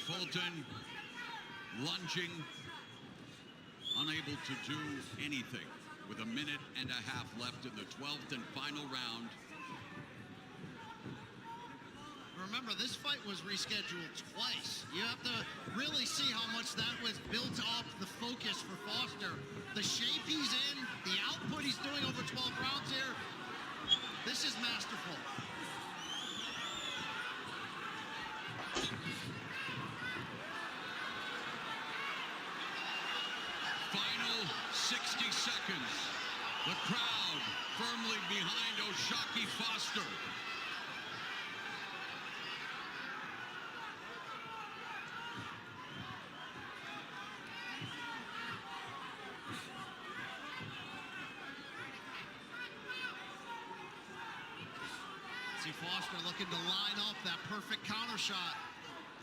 Fulton lunging, unable to do anything with a minute and a half left in the 12th and final round. Remember, this fight was rescheduled twice. You have to really see how much that was built up, the focus for Foster. The shape he's in, the output he's doing over 12 rounds here, this is masterful. Final 60 seconds. The crowd firmly behind O'Shaquie Foster. See Foster looking to line up that perfect counter shot.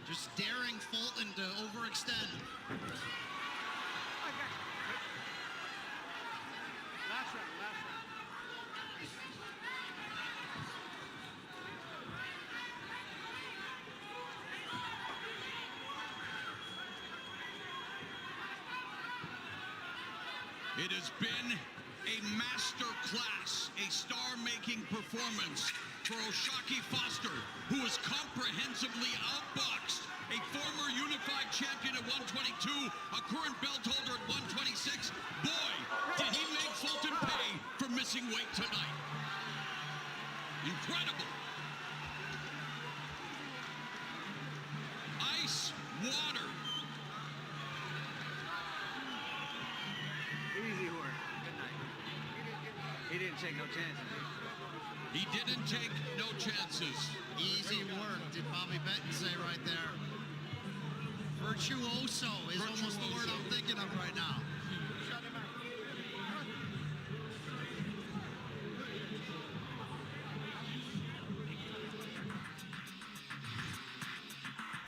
Just daring Fulton to overextend. Last round. It has been a master class, a star-making performance for O'Shaquie Foster, who was comprehensively outboxed. A former unified champion at 122, a current belt holder at 126. Boy, did he make Fulton pay for missing weight tonight. Incredible. Ice, water. Easy work. Good night. He didn't take no chances. He didn't take no chances. Easy work, did Bobby Benton say right there. Virtuoso is almost the word I'm thinking of right now.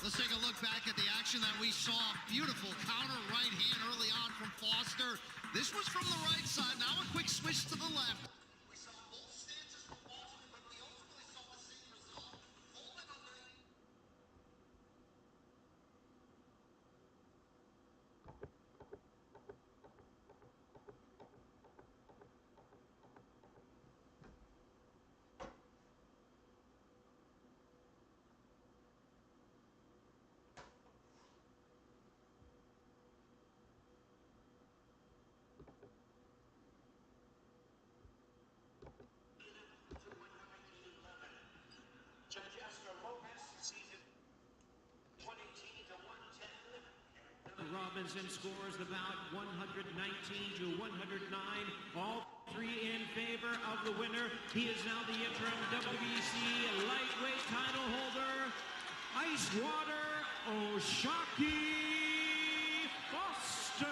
Let's take a look back at the action that we saw. Beautiful counter right hand early on from Foster. This was from the right side. Now a quick switch to the left. We saw both stances from Foster, but we ultimately saw the same result. Fulton underneath. Robinson scores the bout 119 to 109. All three in favor of the winner. He is now the interim WBC lightweight title holder, Icewater O'Shaquie Foster.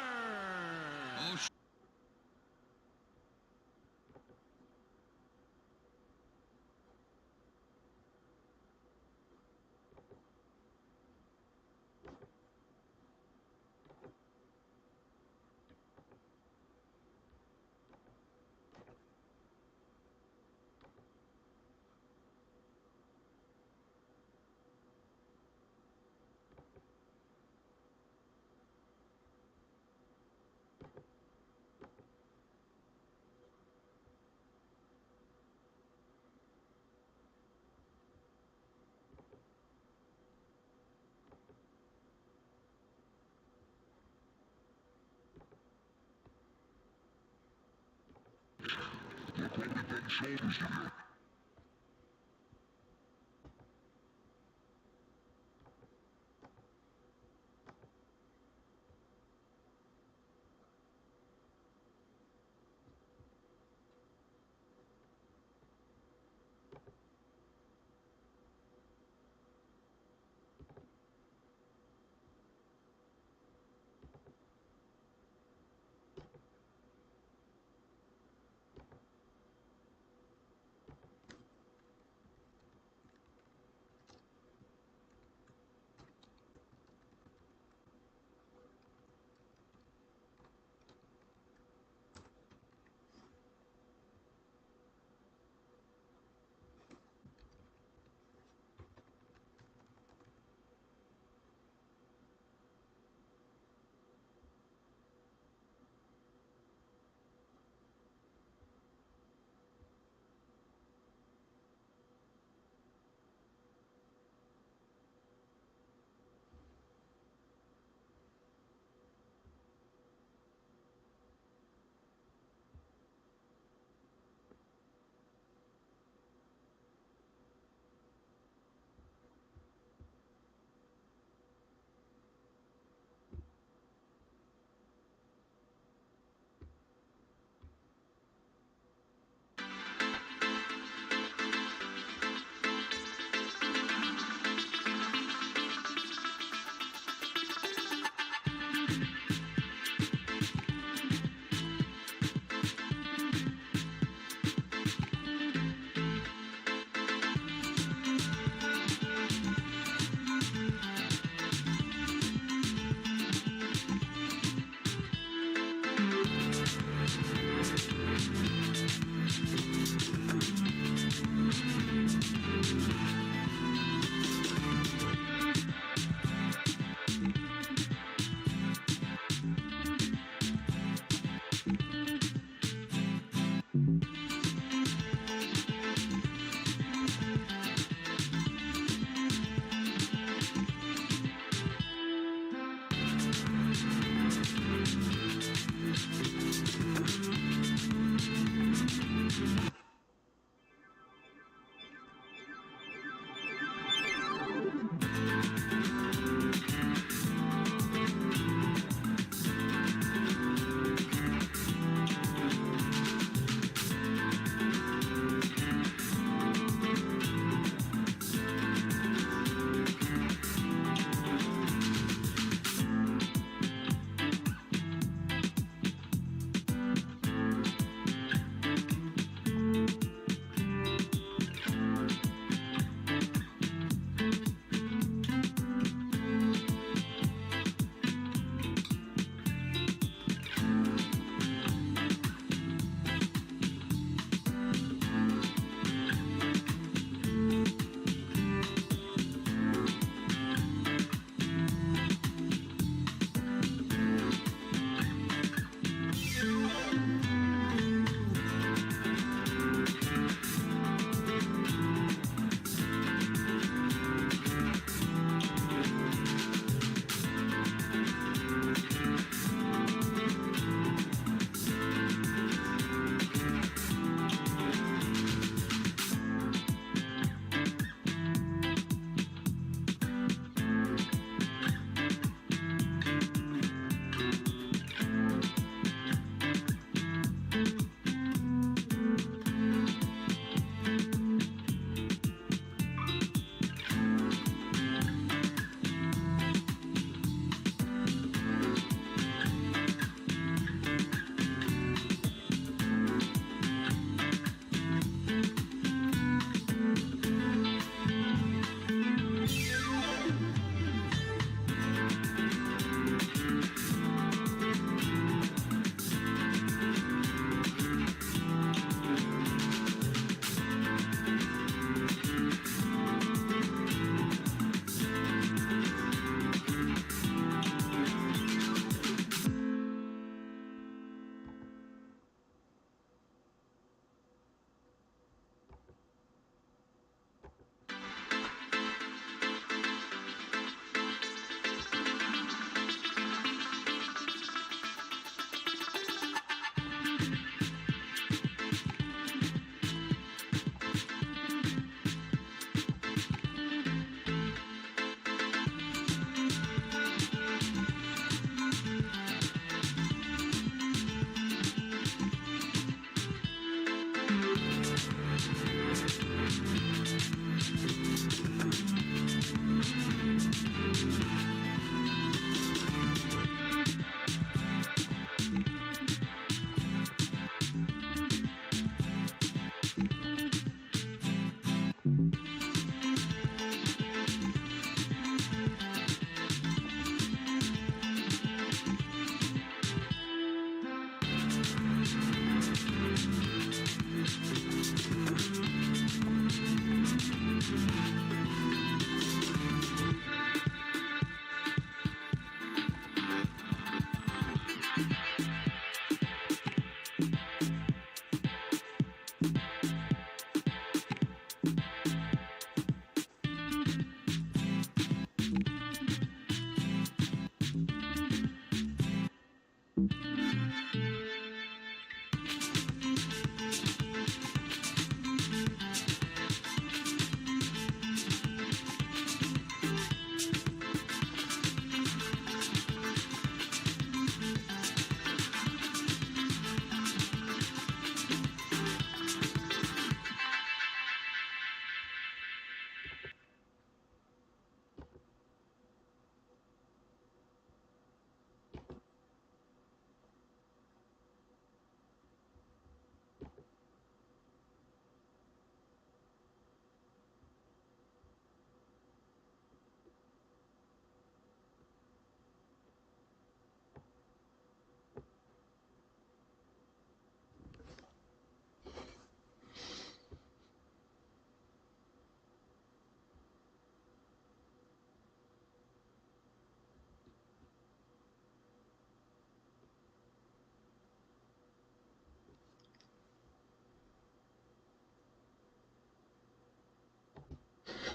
Shoulders together.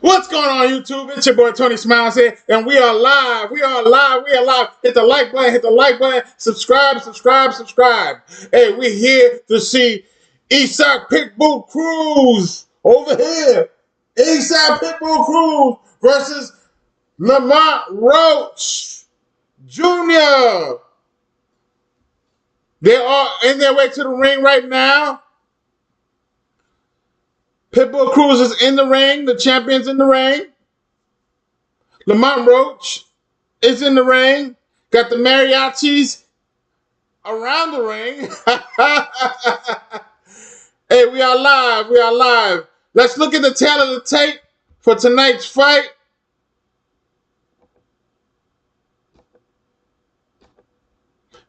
What's going on, YouTube? It's your boy Tony Smiles here, and we are live. We are live. We are live. Hit the like button. Hit the like button. Subscribe. Subscribe. Subscribe. Hey, we're here to see Eastside Pitbull Cruz over here. Eastside Pitbull Cruz versus Lamont Roach Jr. They are in their way to the ring right now. Pitbull Cruz is in the ring. The champion's in the ring. Lamont Roach is in the ring. Got the mariachis around the ring. Hey, we are live. We are live. Let's look at the tail of the tape for tonight's fight.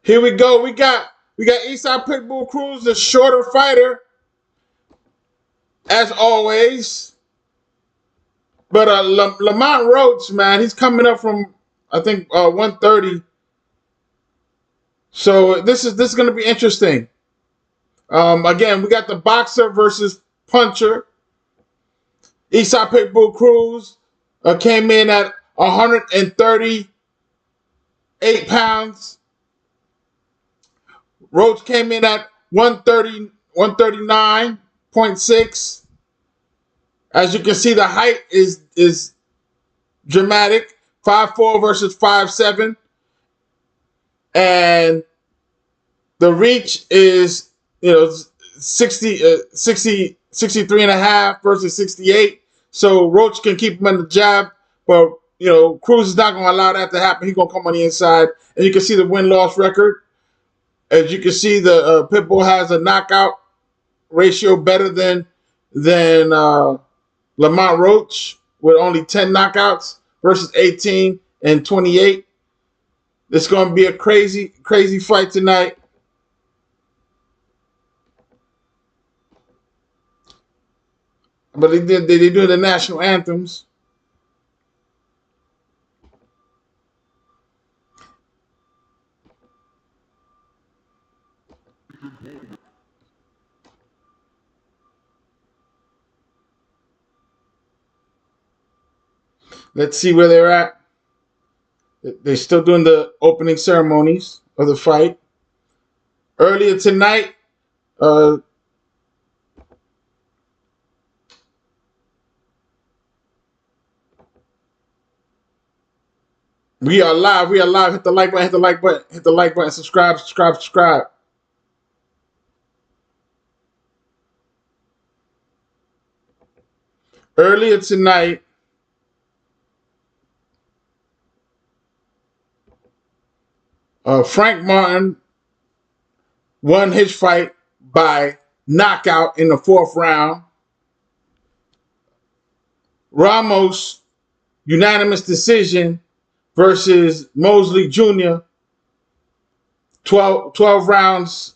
Here we go. We got Eastside Pitbull Cruz, the shorter fighter, as always. But Lamont Roach, man, he's coming up from, I think, 130. So this is going to be interesting. Again, we got the boxer versus puncher. Eastside Pitbull Cruz came in at 138 pounds. Roach came in at 139.6. As you can see, the height is dramatic. 5'4" versus 5'7". And the reach is, 63 and a half versus 68. So Roach can keep him in the jab, but Cruz is not going to allow that to happen. He's going to come on the inside, and you can see the win-loss record. As you can see, the Pitbull has a knockout ratio better than Lamont Roach, with only 10 knockouts versus 18 and 28. It's going to be a crazy, crazy fight tonight. But they do the national anthems. Let's see where they're at. They're still doing the opening ceremonies of the fight. Earlier tonight, We are live. We are live. Hit the like button. Hit the like button. Hit the like button. Subscribe. Subscribe. Subscribe. Earlier tonight, Frank Martin won his fight by knockout in the 4th round. Ramos, unanimous decision versus Mosley Jr. 12 rounds,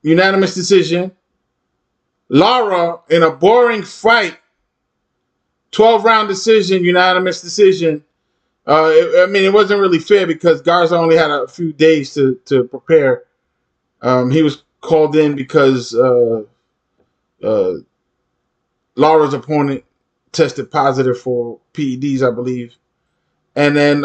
unanimous decision. Lara, in a boring fight, 12-round decision, unanimous decision. I mean, it wasn't really fair because Garza only had a few days to prepare. He was called in because Lara's opponent tested positive for PEDs, I believe. And then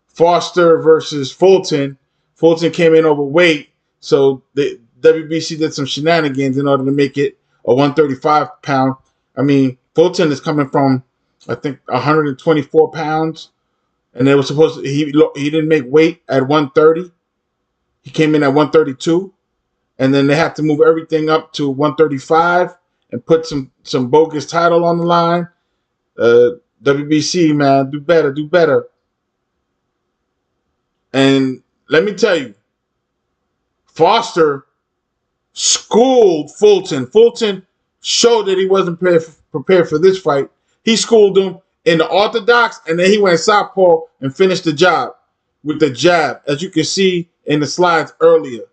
Foster versus Fulton. Fulton came in overweight, so the WBC did some shenanigans in order to make it a 135-pound. I mean, Fulton is coming from, I think, 124 pounds, and they were supposed to. He didn't make weight at 130. He came in at 132, and then they had to move everything up to 135 and put some bogus title on the line. WBC, man, do better, do better. And let me tell you, Foster schooled Fulton. Fulton showed that he wasn't prepared for this fight. He schooled him in the orthodox, and then he went southpaw and finished the job with the jab, as you can see in the slides earlier.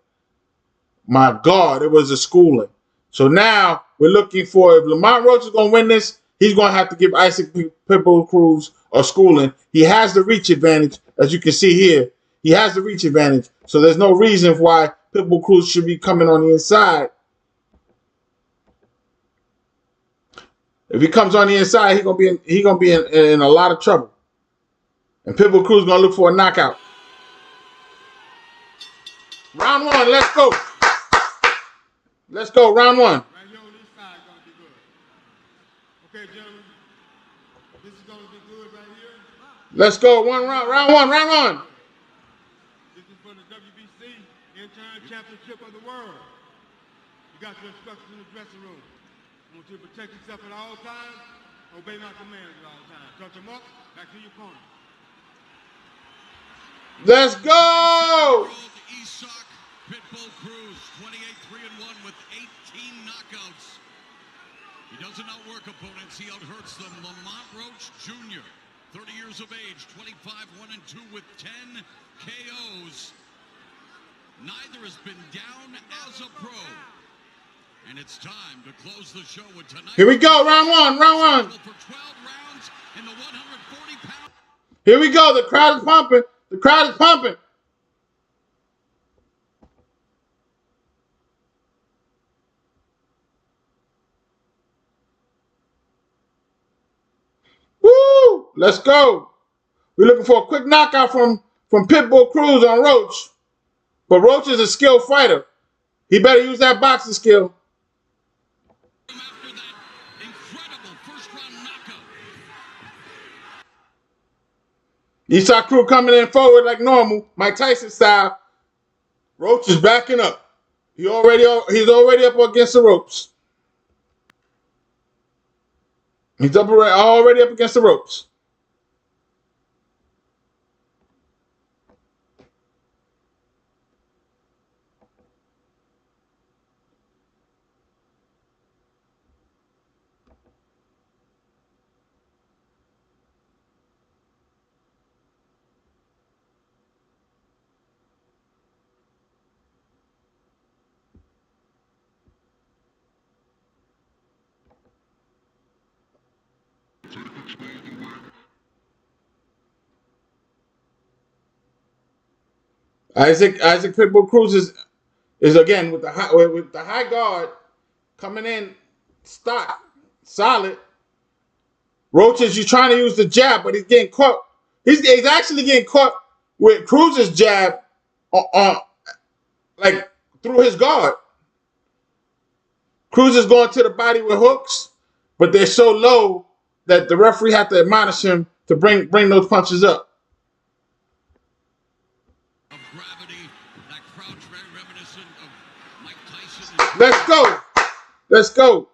My God, it was a schooling. So now we're looking for, if Lamont Roach is going to win this, he's going to have to give Isaac Pitbull Cruz a schooling. He has the reach advantage, as you can see here. He has the reach advantage. So there's no reason why Pitbull Cruz should be coming on the inside. If he comes on the inside, he's gonna be in a lot of trouble. And Pitbull Cruz is gonna look for a knockout. Round 1, let's go. Let's go, round 1. Right here on this side is gonna be good. Okay, gentlemen. This is gonna be good right here. Let's go. Round one. This is for the WBC Interim Championship of the world. You got your instructions in the dressing room. I want you to protect yourself at all times. Obey my commands at all times. Touch them up, back to your corner. Let's go. Isak Pitbull Cruz, 28-3-1 with 18 knockouts. He doesn't outwork opponents, he outhurts them. Lamont Roach Jr., 30 years of age, 25-1-2 with 10 KOs. Neither has been down as a pro. And it's time to close the show with tonight. Here we go, round one. For 12 rounds in the 140-pound. Here we go. The crowd is pumping. Woo! Let's go. We're looking for a quick knockout from Pitbull Cruz on Roach. But Roach is a skilled fighter. He better use that boxing skill. After that incredible first-round knockout. Isak Cruz coming in forward like normal, Mike Tyson style. Roach is backing up. He's already up against the ropes. He's already up against the ropes. Isaac Pitbull Cruz is again with the high guard coming in solid. Roach is trying to use the jab, but he's getting caught. He's actually getting caught with Cruz's jab on like through his guard. Cruz is going to the body with hooks, but they're so low that the referee had to admonish him to bring those punches up. Of gravity, that crouch very reminiscent of Mike Tyson. Let's go. Let's go.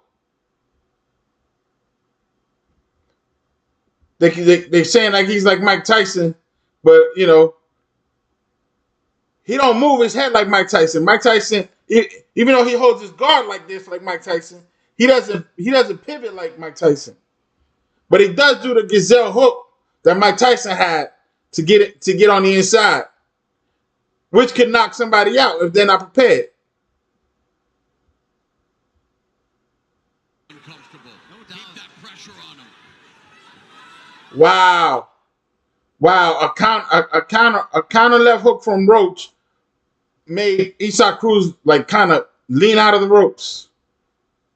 They're saying like he's like Mike Tyson, but, you know, he don't move his head like Mike Tyson. Mike Tyson, even though he holds his guard like this, like Mike Tyson, he doesn't pivot like Mike Tyson. But he does do the gazelle hook that Mike Tyson had to get on the inside, which could knock somebody out if they're not prepared. Uncomfortable. Keep that pressure on him. Wow. A counter left hook from Roach made Isaac Cruz like kind of lean out of the ropes,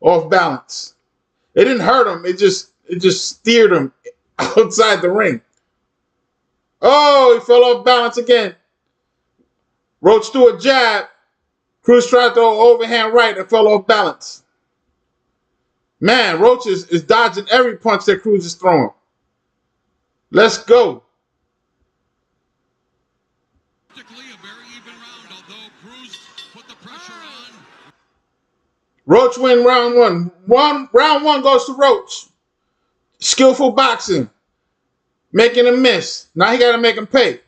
off balance. It didn't hurt him. It just steered him outside the ring. Oh, he fell off balance again. Roach threw a jab. Cruz tried to throw an overhand right and fell off balance. Man, Roach is dodging every punch that Cruz is throwing. Let's go. A very even round, although Cruz put the pressure on. Roach win round one. Round one goes to Roach. Skillful boxing. Making him miss. Now he got to make him pay.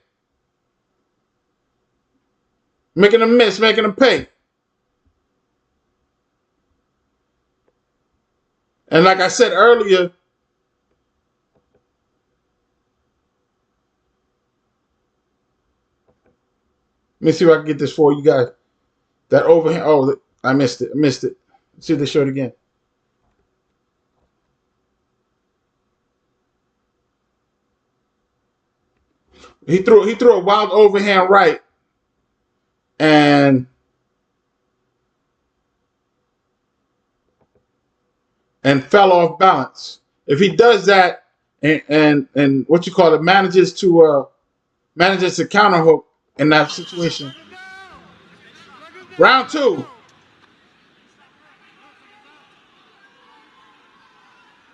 Making him miss, making him pay. And like I said earlier, let me see if I can get this for you guys. That overhand. Oh, I missed it. Let's see if they show it again. He threw a wild overhand right and fell off balance. If he does that and what you call it, manages to counter hook in that situation. Round two.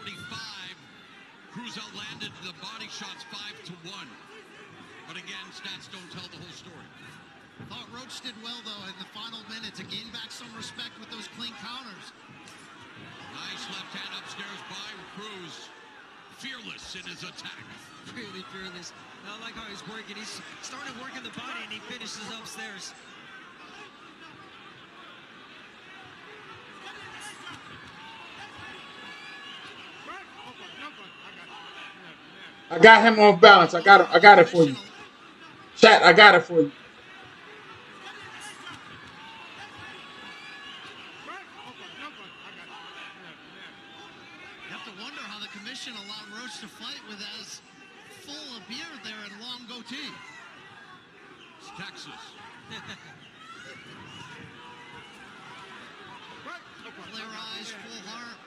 35. Cruz outlanded the body shots 5-1. But again, stats don't tell the whole story. Thought Roach did well, though, in the final minute to gain back some respect with those clean counters. Nice left hand upstairs by Cruz. Fearless in his attack. Really fearless. I like how he's working. He's started working the body and he finishes upstairs. I got him off balance. I got it for you. Chat, I got it for you. You have to wonder how the commission allowed Roach to fight with as full a beard there and long goatee. It's Texas. Clear eyes, full heart.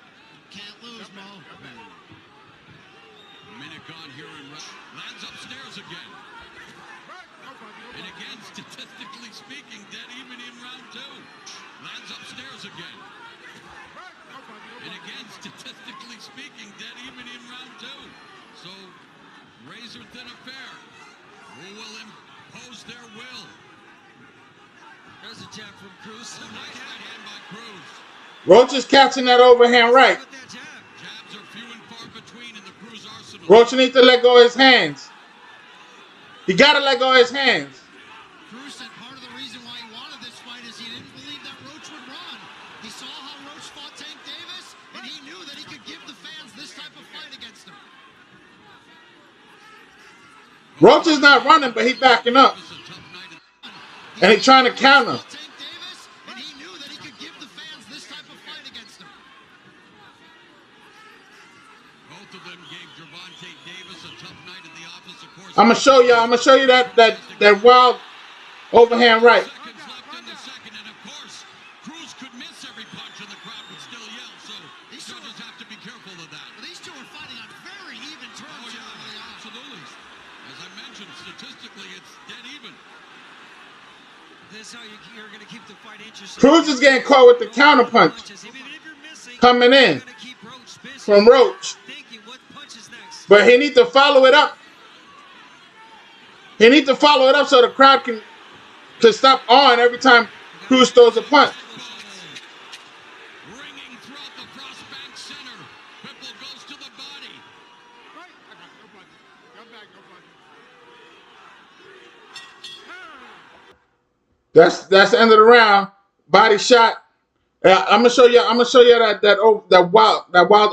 Can't lose, Mo. Minute gone here in round. Lands upstairs again. And again, statistically speaking, dead even in round two. Lands upstairs again. And again, statistically speaking, dead even in round two. So, razor thin affair. Who will impose their will? There's a jab from Cruz. Oh, nice right hand by Cruz. Roach is catching that overhand right. With that jab. Jabs are few and far between in the Cruz arsenal. Roach needs to let go of his hands. He got to let go of his hands. Cruz said part of the reason why he wanted this fight is he didn't believe that Roach would run. He saw how Roach fought Tank Davis, and he knew that he could give the fans this type of fight against him. Roach is not running, but he's backing up. And he's trying to counter. Tank Davis, and he knew that he could give the fans this type of fight against him. Both of them gave Gervonta Davis a tough night at the office, of course. I'm gonna show you that wild overhand right. Seconds left in the second, and of course, Cruz could miss every punch and the crowd would still yell, so these judges have to be careful of that. But these two are fighting on very even terms Oh, here early on. absolutely. As I mentioned, statistically, it's dead even. This is how you're going to keep the fight interesting. Cruz is getting caught with the counterpunch coming in from Roach. But he needs to follow it up. He needs to follow it up so the crowd can stop on every time Cruz throws a punch. Ringing throughout the Frostbank Center. Pitbull goes to the body. Right. I got no punch. Come back, no punch. That's the end of the round. Body shot. I'm gonna show you that wild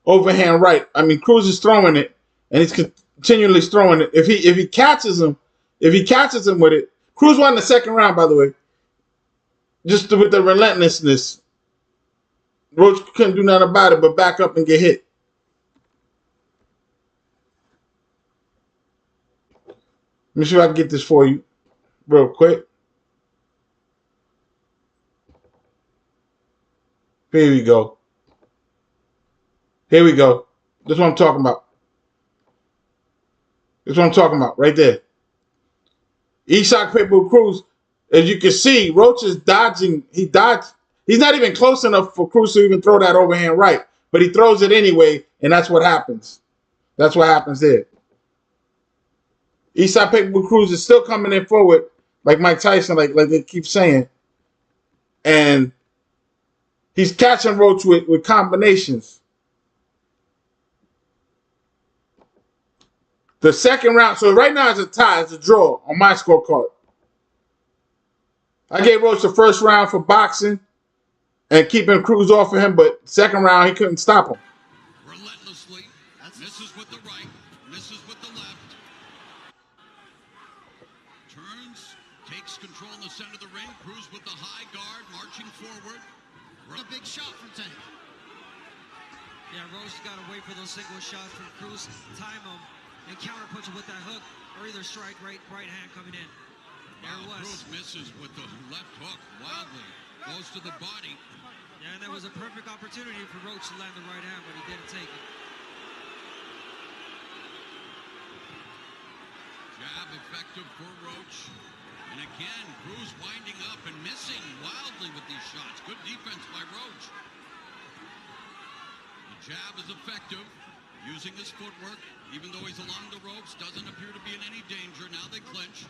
overhand right. I mean, Cruz is throwing it, and he's continually throwing it. If he catches him with it, Cruz won the second round, by the way. Just with the relentlessness, Roach couldn't do nothing about it but back up and get hit. Let me see if I can get this for you real quick. Here we go. Here we go. This is what I'm talking about. This is what I'm talking about right there. Isak Pitbull Cruz, as you can see, Roach is dodging. He dodged. He's not even close enough for Cruz to even throw that overhand right, but he throws it anyway, and that's what happens. That's what happens there. Isak Pitbull Cruz is still coming in forward, like Mike Tyson, like they keep saying, and he's catching Roach with combinations. The second round, so right now it's a tie, it's a draw on my scorecard. I gave Roach the first round for boxing and keeping Cruz off of him, but second round he couldn't stop him. Relentlessly, misses with the right, misses with the left. Turns, takes control in the center of the ring. Cruz with the high guard, marching forward. A big shot from Tank. Yeah, Roach got to wait for those single shots from Cruz, time them, and counterpunch with that hook, or either strike right hand coming in. There it was. Cruz misses with the left hook wildly. Goes to the body. Yeah, and that was a perfect opportunity for Roach to land the right hand, but he didn't take it. Jab effective for Roach. And again, Cruz winding up and missing wildly with these shots. Good defense by Roach. The jab is effective, using his footwork, even though he's along the ropes, doesn't appear to be in any danger. Now they clinch.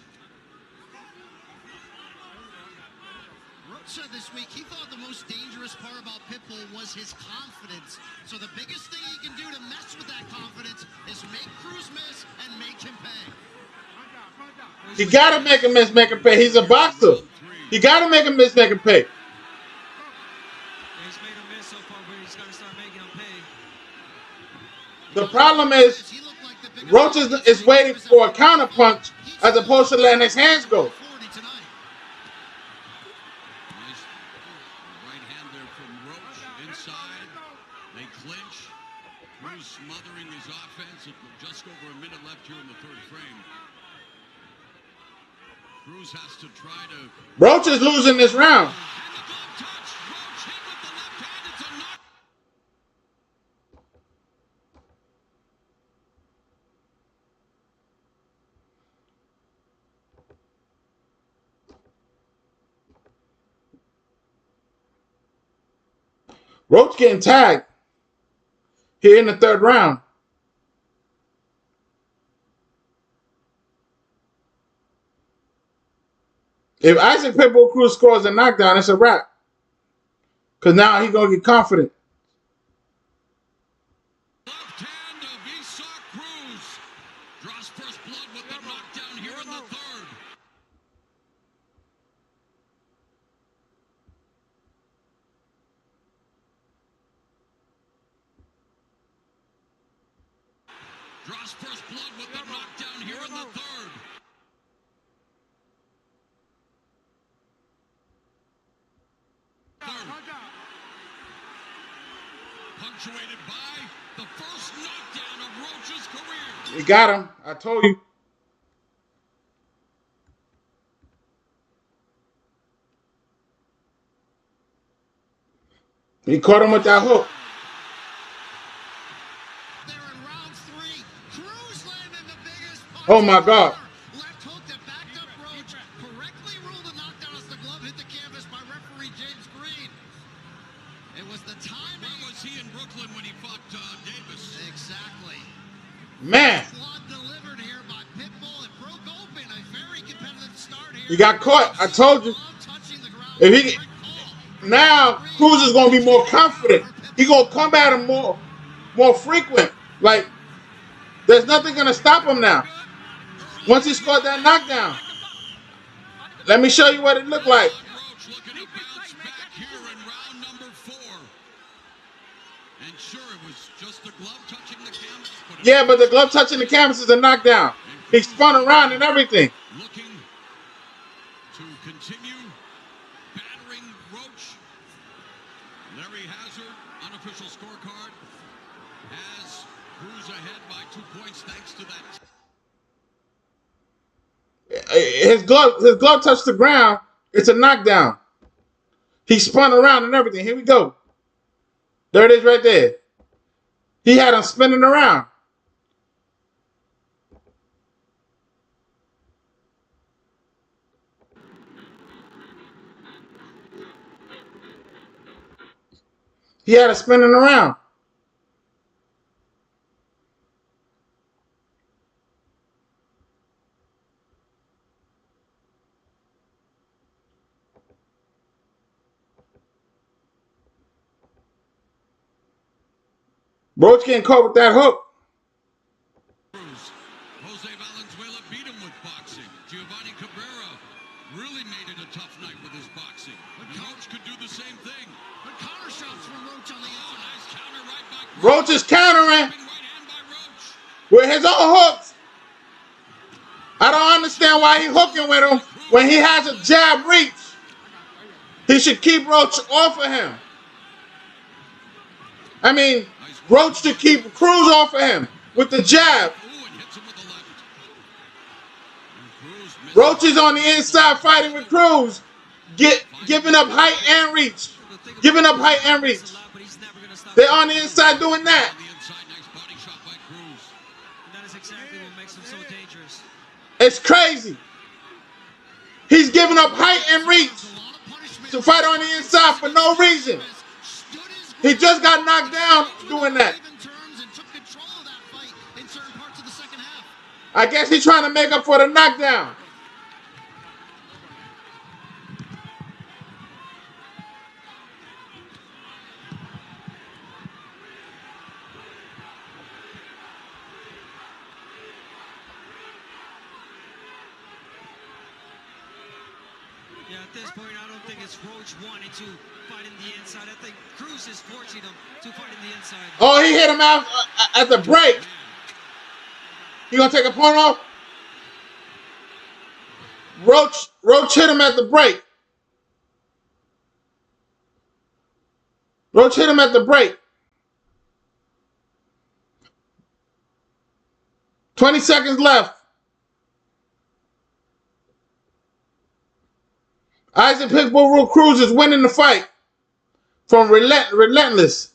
Roach said this week he thought the most dangerous part about Pitbull was his confidence. So the biggest thing he can do to mess with that confidence is make Cruz miss and make him pay. You gotta make him miss, make him pay. He's a boxer. You gotta make him miss, make him pay. He's made him miss so far, but he's got to start making him pay. The problem is Roach is waiting for a counterpunch as opposed to letting his hands go. Nice right hand there from Roach inside. They clinch. Cruz smothering his offense. Just over a minute left here in the third frame. Cruz has to try to... Roach is losing this round. And the glove touch. Roach hit with the left hand. It's a knock. Roach getting tagged here in the third round. If Isaac Pitbull Cruz scores a knockdown, it's a wrap. Because now he's going to get confident. Left hand of Isak Cruz. Draws first blood with the knockdown here in the third. Draws first blood with the knockdown here in the third. Punctuated by the first knockdown of Roach's career. You got him. I told you. He caught him with that hook. There in round 3, Cruz landed the biggest punch. Oh my God. Left hook that backed up Roach, correctly He got caught. I told you. If he now Cruz is gonna be more confident. He gonna come at him more frequent. Like there's nothing gonna stop him now. Once he scored that knockdown. Let me show you what it looked like. Roach looking to bounce back here in round number 4. And sure, it was just the glove touching the canvas. Yeah, but the glove touching the canvas is a knockdown. He spun around and everything. Looking to continue battering Roach. Larry Hazard, unofficial scorecard, has Cruz ahead by 2 points thanks to that. His glove touched the ground. It's a knockdown. He spun around and everything. Here we go. There it is right there. He had him spinning around. He had him spinning around. Roach getting caught with that hook. Cruz. Jose Valenzuela beat him with boxing. Giovanni Cabrera really made it a tough night with his boxing. But Roach could do the same thing. But counter shots from Roach on the inside. Nice counter right by Cruz. Roach is countering Right hand by Roach. with his own hooks. I don't understand why he hooking with him when he has a jab reach. He should keep Roach off of him. I mean, Roach should keep Cruz off of him with the jab. Ooh, and hits him with the left. And Cruz missed. Roach is on the inside fighting with Cruz, giving up height and reach. Giving up height and reach. They're on the inside doing that. On the inside, nice body shot by Cruz. That is exactly what makes him so dangerous. It's crazy. He's giving up height and reach to fight on the inside for no reason. He just got knocked down doing that. I guess he's trying to make up for the knockdown. Yeah, at this point, I don't think it's Roach wanting to fight in the inside. I think Cruz is forcing him to fight in the inside. Oh, he hit him out at the break. You gonna take a point off? Roach hit him at the break. Roach hit him at the break. 20 seconds left. Isaac Pitbull Cruz is winning the fight from Relentless.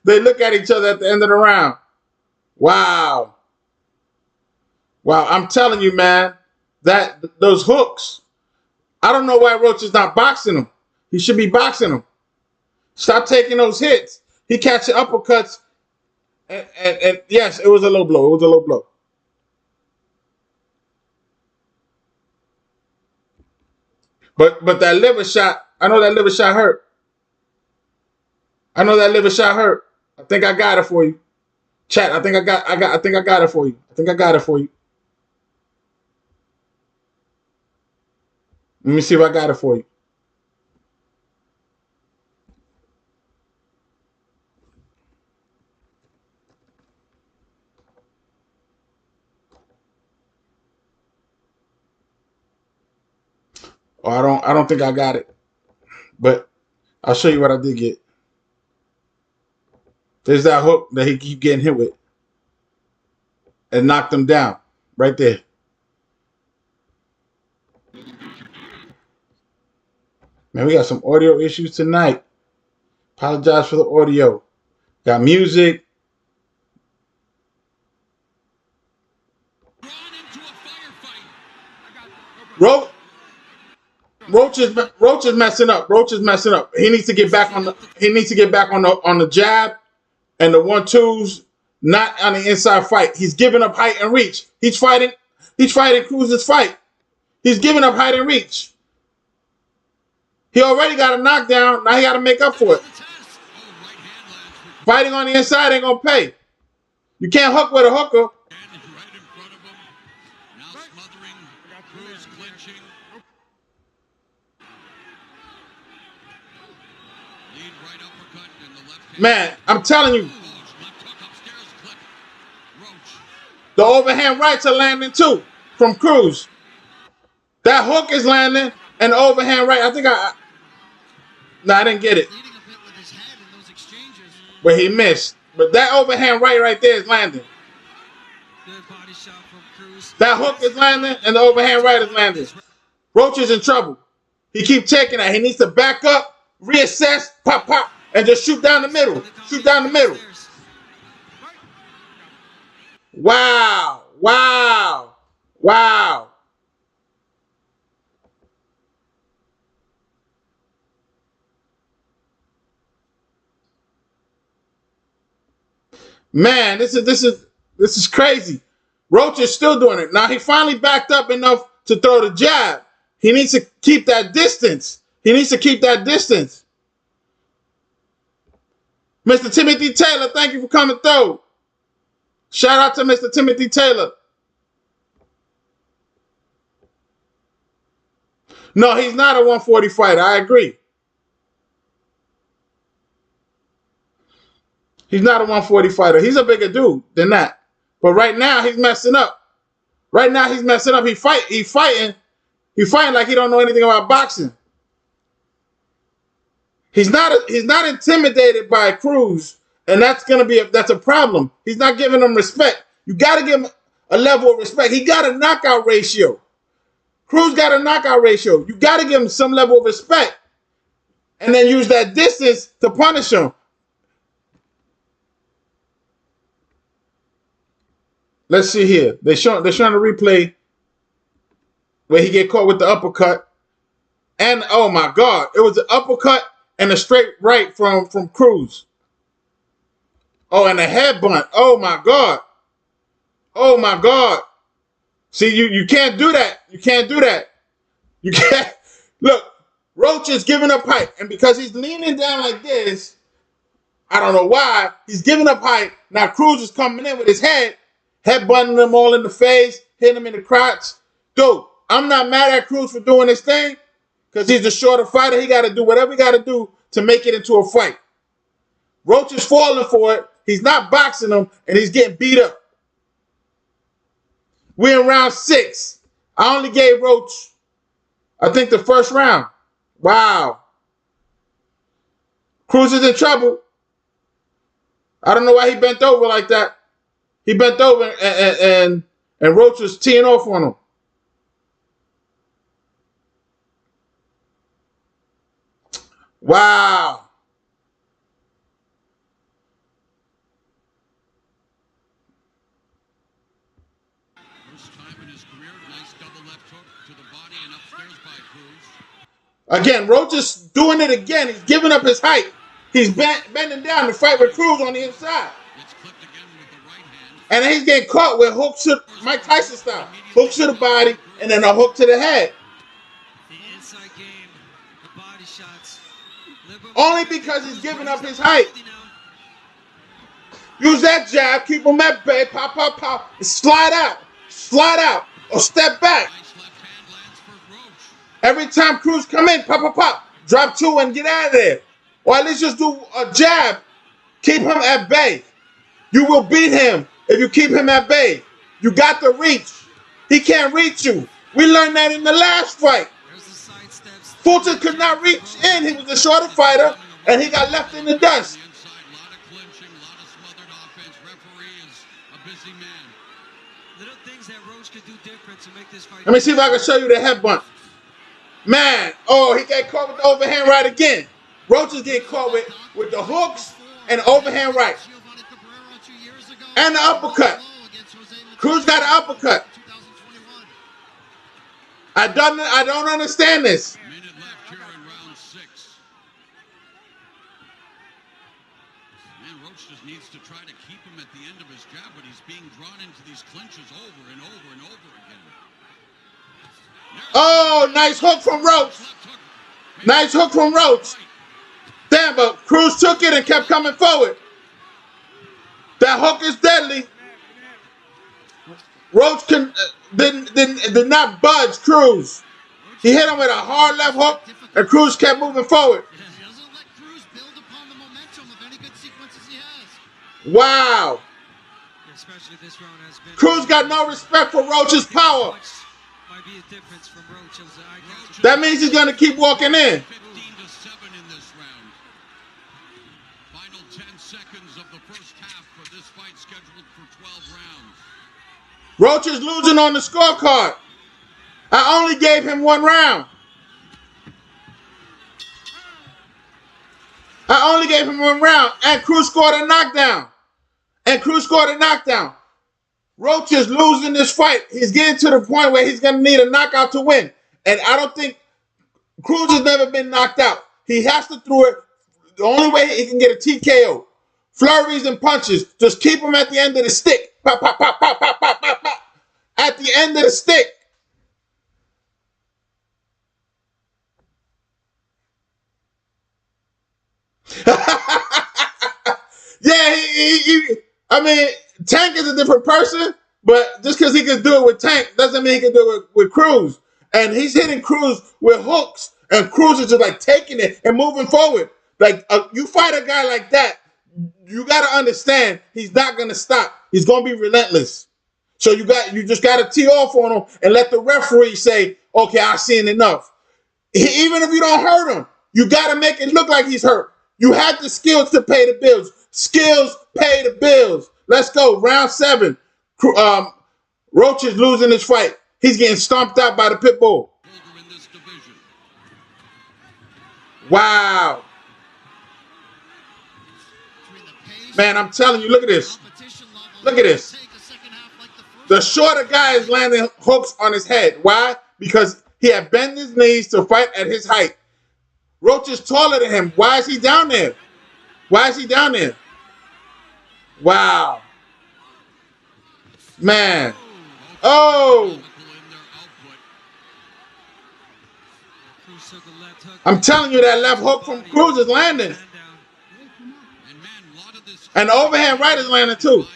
They look at each other at the end of the round. Wow. Wow, I'm telling you, man, that those hooks, I don't know why Roach is not boxing him. He should be boxing him. Stop taking those hits. He catching uppercuts. And yes, it was a low blow. It was a low blow. But that liver shot, I know that liver shot hurt. I know that liver shot hurt. I think I got it for you. Chat, I think I got it for you. I think I got it for you. Let me see if I got it for you. Oh, I don't think I got it. But I'll show you what I did get. There's that hook that he keep getting hit with. And knocked him down. Right there. Man, we got some audio issues tonight. Apologize for the audio. Got music. Roach is messing up. Roach is messing up. He needs to get back on the. He needs to get back on the jab and the 1-2s, not on the inside fight. He's giving up height and reach. He's fighting Cruz's fight. He's giving up height and reach. He already got a knockdown. Now he got to make up for it. Fighting on the inside ain't gonna pay. You can't hook with a hooker. Right in front of him. Now smothering. Cruz clinching. Lead right uppercut in the left hand. Man, I'm telling you, Left hook upstairs clip. Roach. the overhand rights are landing too from Cruz. That hook is landing and the overhand right. I think I didn't get it. Leading a bit with his head in those exchanges. But he missed. But that overhand right there is landing. Good body shot from Cruz. That hook is landing and the overhand right is landing. Roach is in trouble. He keeps taking that. He needs to back up, reassess, pop, and just shoot down the middle. Shoot down the middle. Wow. Wow. Wow. Man, this is crazy. Roach is still doing it. Now he finally backed up enough to throw the jab. He needs to keep that distance. Mr. Timothy Taylor, thank you for coming through. Shout out to Mr. Timothy Taylor. No, he's not a 140 fighter. I agree. He's not a 140 fighter. He's a bigger dude than that. But right now, he's messing up. He fighting like he don't know anything about boxing. He's not intimidated by Cruz, and that's a problem. He's not giving him respect. You got to give him a level of respect. He got a knockout ratio. Cruz got a knockout ratio. You got to give him some level of respect, and then use that distance to punish him. Let's see here. They're showing the replay where he get caught with the uppercut. And oh my God, it was an uppercut and a straight right from Cruz. Oh, and a head bunt. Oh my God. Oh my God. See, you can't do that. You can't do that. You can't. Look, Roach is giving up height. And because he's leaning down like this, I don't know why, he's giving up height. Now Cruz is coming in with his head butting them all in the face, hitting them in the crotch. Dude, I'm not mad at Cruz for doing this thing because he's the shorter fighter. He got to do whatever he got to do to make it into a fight. Roach is falling for it. He's not boxing him, and he's getting beat up. We're in round 6. I only gave Roach, I think, the first round. Wow. Cruz is in trouble. I don't know why he bent over like that. He bent over and Roach was teeing off on him. Wow. First time in his career, nice double left hook to the body and upstairs by Cruz. Again, Roach is doing it again. He's giving up his height. He's bending down to fight with Cruz on the inside. It's clipped again with the right hand. And then he's getting caught with hooks to Mike Tyson style. Hooks to the body and then a hook to the head. The inside game, the body shots. Only because he's giving up his height. Use that jab, keep him at bay, pop, and slide out, or step back. Nice left hand lands for Roach. Every time Cruz come in, pop, drop 2 and get out of there. Or at least just do a jab, keep him at bay. You will beat him if you keep him at bay. You got the reach. He can't reach you. We learned that in the last fight. Fulton could not reach in. He was a shorter fighter, and he got left in the dust. The inside, a lot of clinching, a lot of smothered offense. Referee is a busy man. Little things that Roach could do different to make this fight. Let me see if I can show you the head bunt. Man, oh, he got caught with the overhand right again. Roach is getting caught with the hooks and the overhand right. And the uppercut. Cruz got an uppercut. I don't understand this. A minute left here in round 6. Man, Roach just needs to try to keep him at the end of his jab, but he's being drawn into these clinches over and over and over again. Oh, nice hook from Roach. Nice hook from Roach. Damn, but Cruz took it and kept coming forward. That hook is deadly. Roach did not budge Cruz. He hit him with a hard left hook, and Cruz kept moving forward. He doesn't let Cruz build upon the momentum of any good sequences he has. Wow. Especially this round has been. Cruz got no respect for Roach's power. Might be a difference from Roach. It was an eye-catcher. That means he's going to keep walking in. 15-7 in this round. Final 10 seconds of the first half for this fight scheduled for 12 rounds. Roach is losing on the scorecard. I only gave him 1 round. I only gave him 1 round. And Cruz scored a knockdown. Roach is losing this fight. He's getting to the point where he's going to need a knockout to win. And I don't think Cruz has never been knocked out. He has to throw it. The only way he can get a TKO. Flurries and punches. Just keep him at the end of the stick. Pop, pop, pop, pop, pop, pop, pop, pop. At the end of the stick. Yeah, I mean, Tank is a different person, but just because he can do it with Tank doesn't mean he can do it with Cruz. And he's hitting Cruz with hooks, and Cruz is just like taking it and moving forward. Like, you fight a guy like that, you got to understand he's not going to stop. He's going to be relentless. So you just got to tee off on him and let the referee say, okay, I've seen enough. Even if you don't hurt him, you got to make it look like he's hurt. You have the skills to pay the bills. Skills pay the bills. Let's go. Round 7. Roach is losing this fight. He's getting stomped out by the Pitbull. Wow. Man, I'm telling you, look at this. Look at this. The shorter guy is landing hooks on his head. Why? Because he had bent his knees to fight at his height. Roach is taller than him. Why is he down there? Wow. Man. Oh. I'm telling you, that left hook from Cruz is landing. And the overhand right is landing too. Now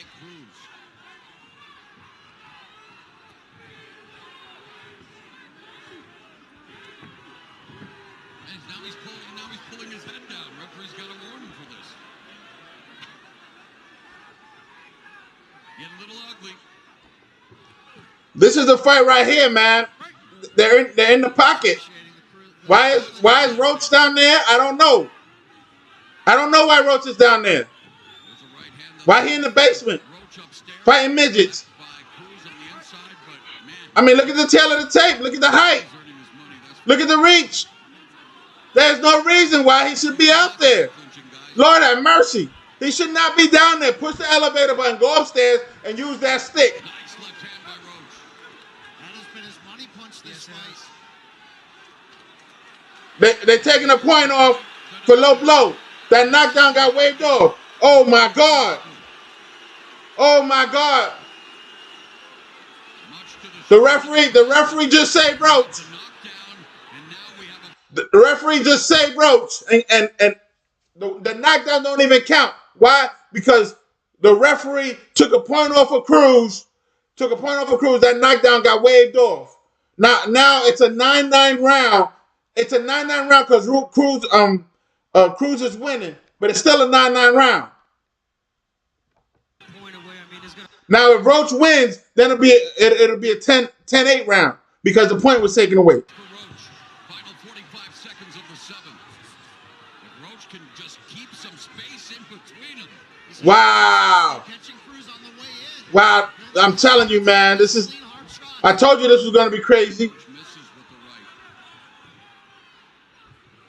he's pulling his head down. Referee's got a warning for this. Getting a little ugly. This is the fight right here, man. They're in the pocket. Why is Roach down there? I don't know. I don't know why Roach is down there. Why he in the basement fighting midgets? I mean, look at the tail of the tape. Look at the height. Look at the reach. There's no reason why he should be out there. Lord have mercy. He should not be down there. Push the elevator button, go upstairs, and use that stick. They're taking a point off for low blow. That knockdown got waved off. Oh, my God. Oh, my God. The referee just saved Roach. The referee just saved Roach. And the knockdown don't even count. Why? Because the referee took a point off of Cruz. That knockdown got waved off. Now it's a 9-9 round. It's a 9-9 round because Cruz is winning, but it's still a 9-9 round. Now if Roach wins, then it'll be a 10-8 round because the point was taken away. Final 45 seconds of the 7th. If Roach can just keep some space in between them. Wow. Wow. I'm telling you, man, I told you this was going to be crazy.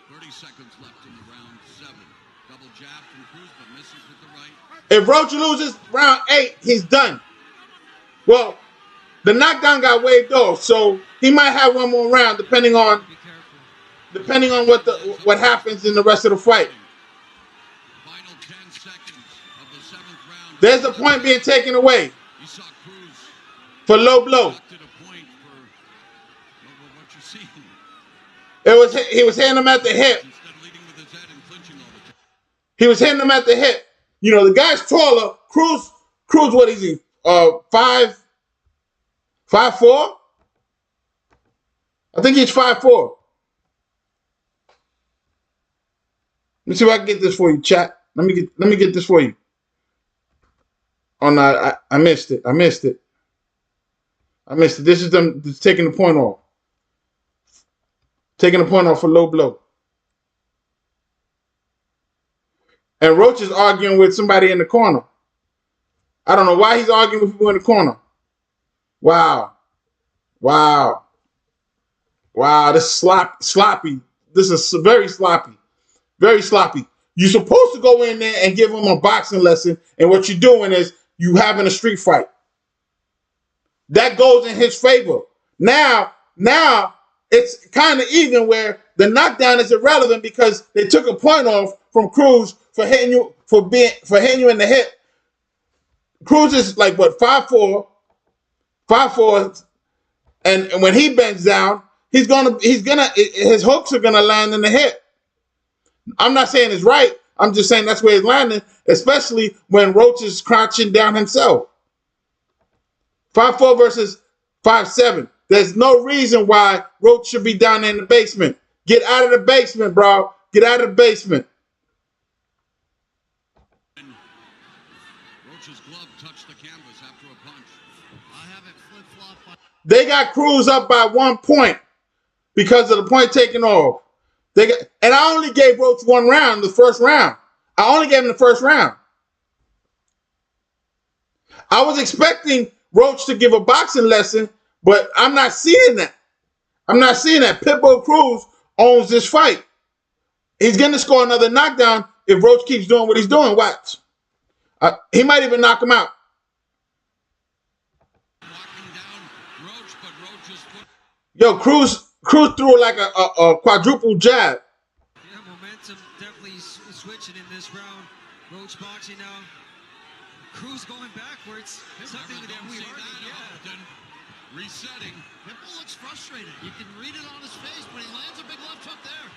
30 seconds left in the round 7. Double jab from Cruz, but misses with the right. If Roach loses round 8, he's done. Well, The knockdown got waved off, so he might have one more round, depending on what happens in the rest of the fight. Final 10 seconds of the 7th round. There's a point being taken away You saw Cruz for low blow. deducted a point for what you're seeing. He was hitting him at the hip. Instead of leading with his head and clinching all the time. He was hitting him at the hip. You know, the guy's taller. Cruz, what is he? 5'4"? I think he's 5'4". Let me see if I can get this for you, chat. Let me get this for you. Oh no, I missed it. I missed it. This is them taking the point off. Taking the point off for low blow. And Roach is arguing with somebody in the corner. I don't know why he's arguing with people in the corner. Wow. This is sloppy. This is very sloppy. Very sloppy. You're supposed to go in there and give him a boxing lesson, and what you're doing is you having a street fight. That goes in his favor. Now it's kind of even where the knockdown is irrelevant because they took a point off from Cruz for hitting you hitting you in the hip. Cruz is like what, 5'4", and when he bends down, his hooks are gonna land in the hip. I'm not saying it's right. I'm just saying that's where he's landing, especially when Roach is crouching down himself. 5'4" versus 5'7". There's no reason why Roach should be down in the basement. Get out of the basement, bro. Get out of the basement. Roach's glove touched the canvas after a punch. I have it flip-flop. They got Cruz up by 1 point because of the point taken off. And I only gave Roach 1 round, the first round. I only gave him the first round. I was expecting Roach to give a boxing lesson, but I'm not seeing that. Pitbull Cruz owns this fight. He's going to score another knockdown if Roach keeps doing what he's doing. Watch. He might even knock him out. Knocking down Roach, but Roach's foot. Yo, Cruz threw like a quadruple jab. Yeah, momentum definitely switching in this round. Roach boxing now. Cruz going backwards. Something that we already Often. Resetting. Pitbull looks frustrated. You can read it on his face, but he lands a big left hook there.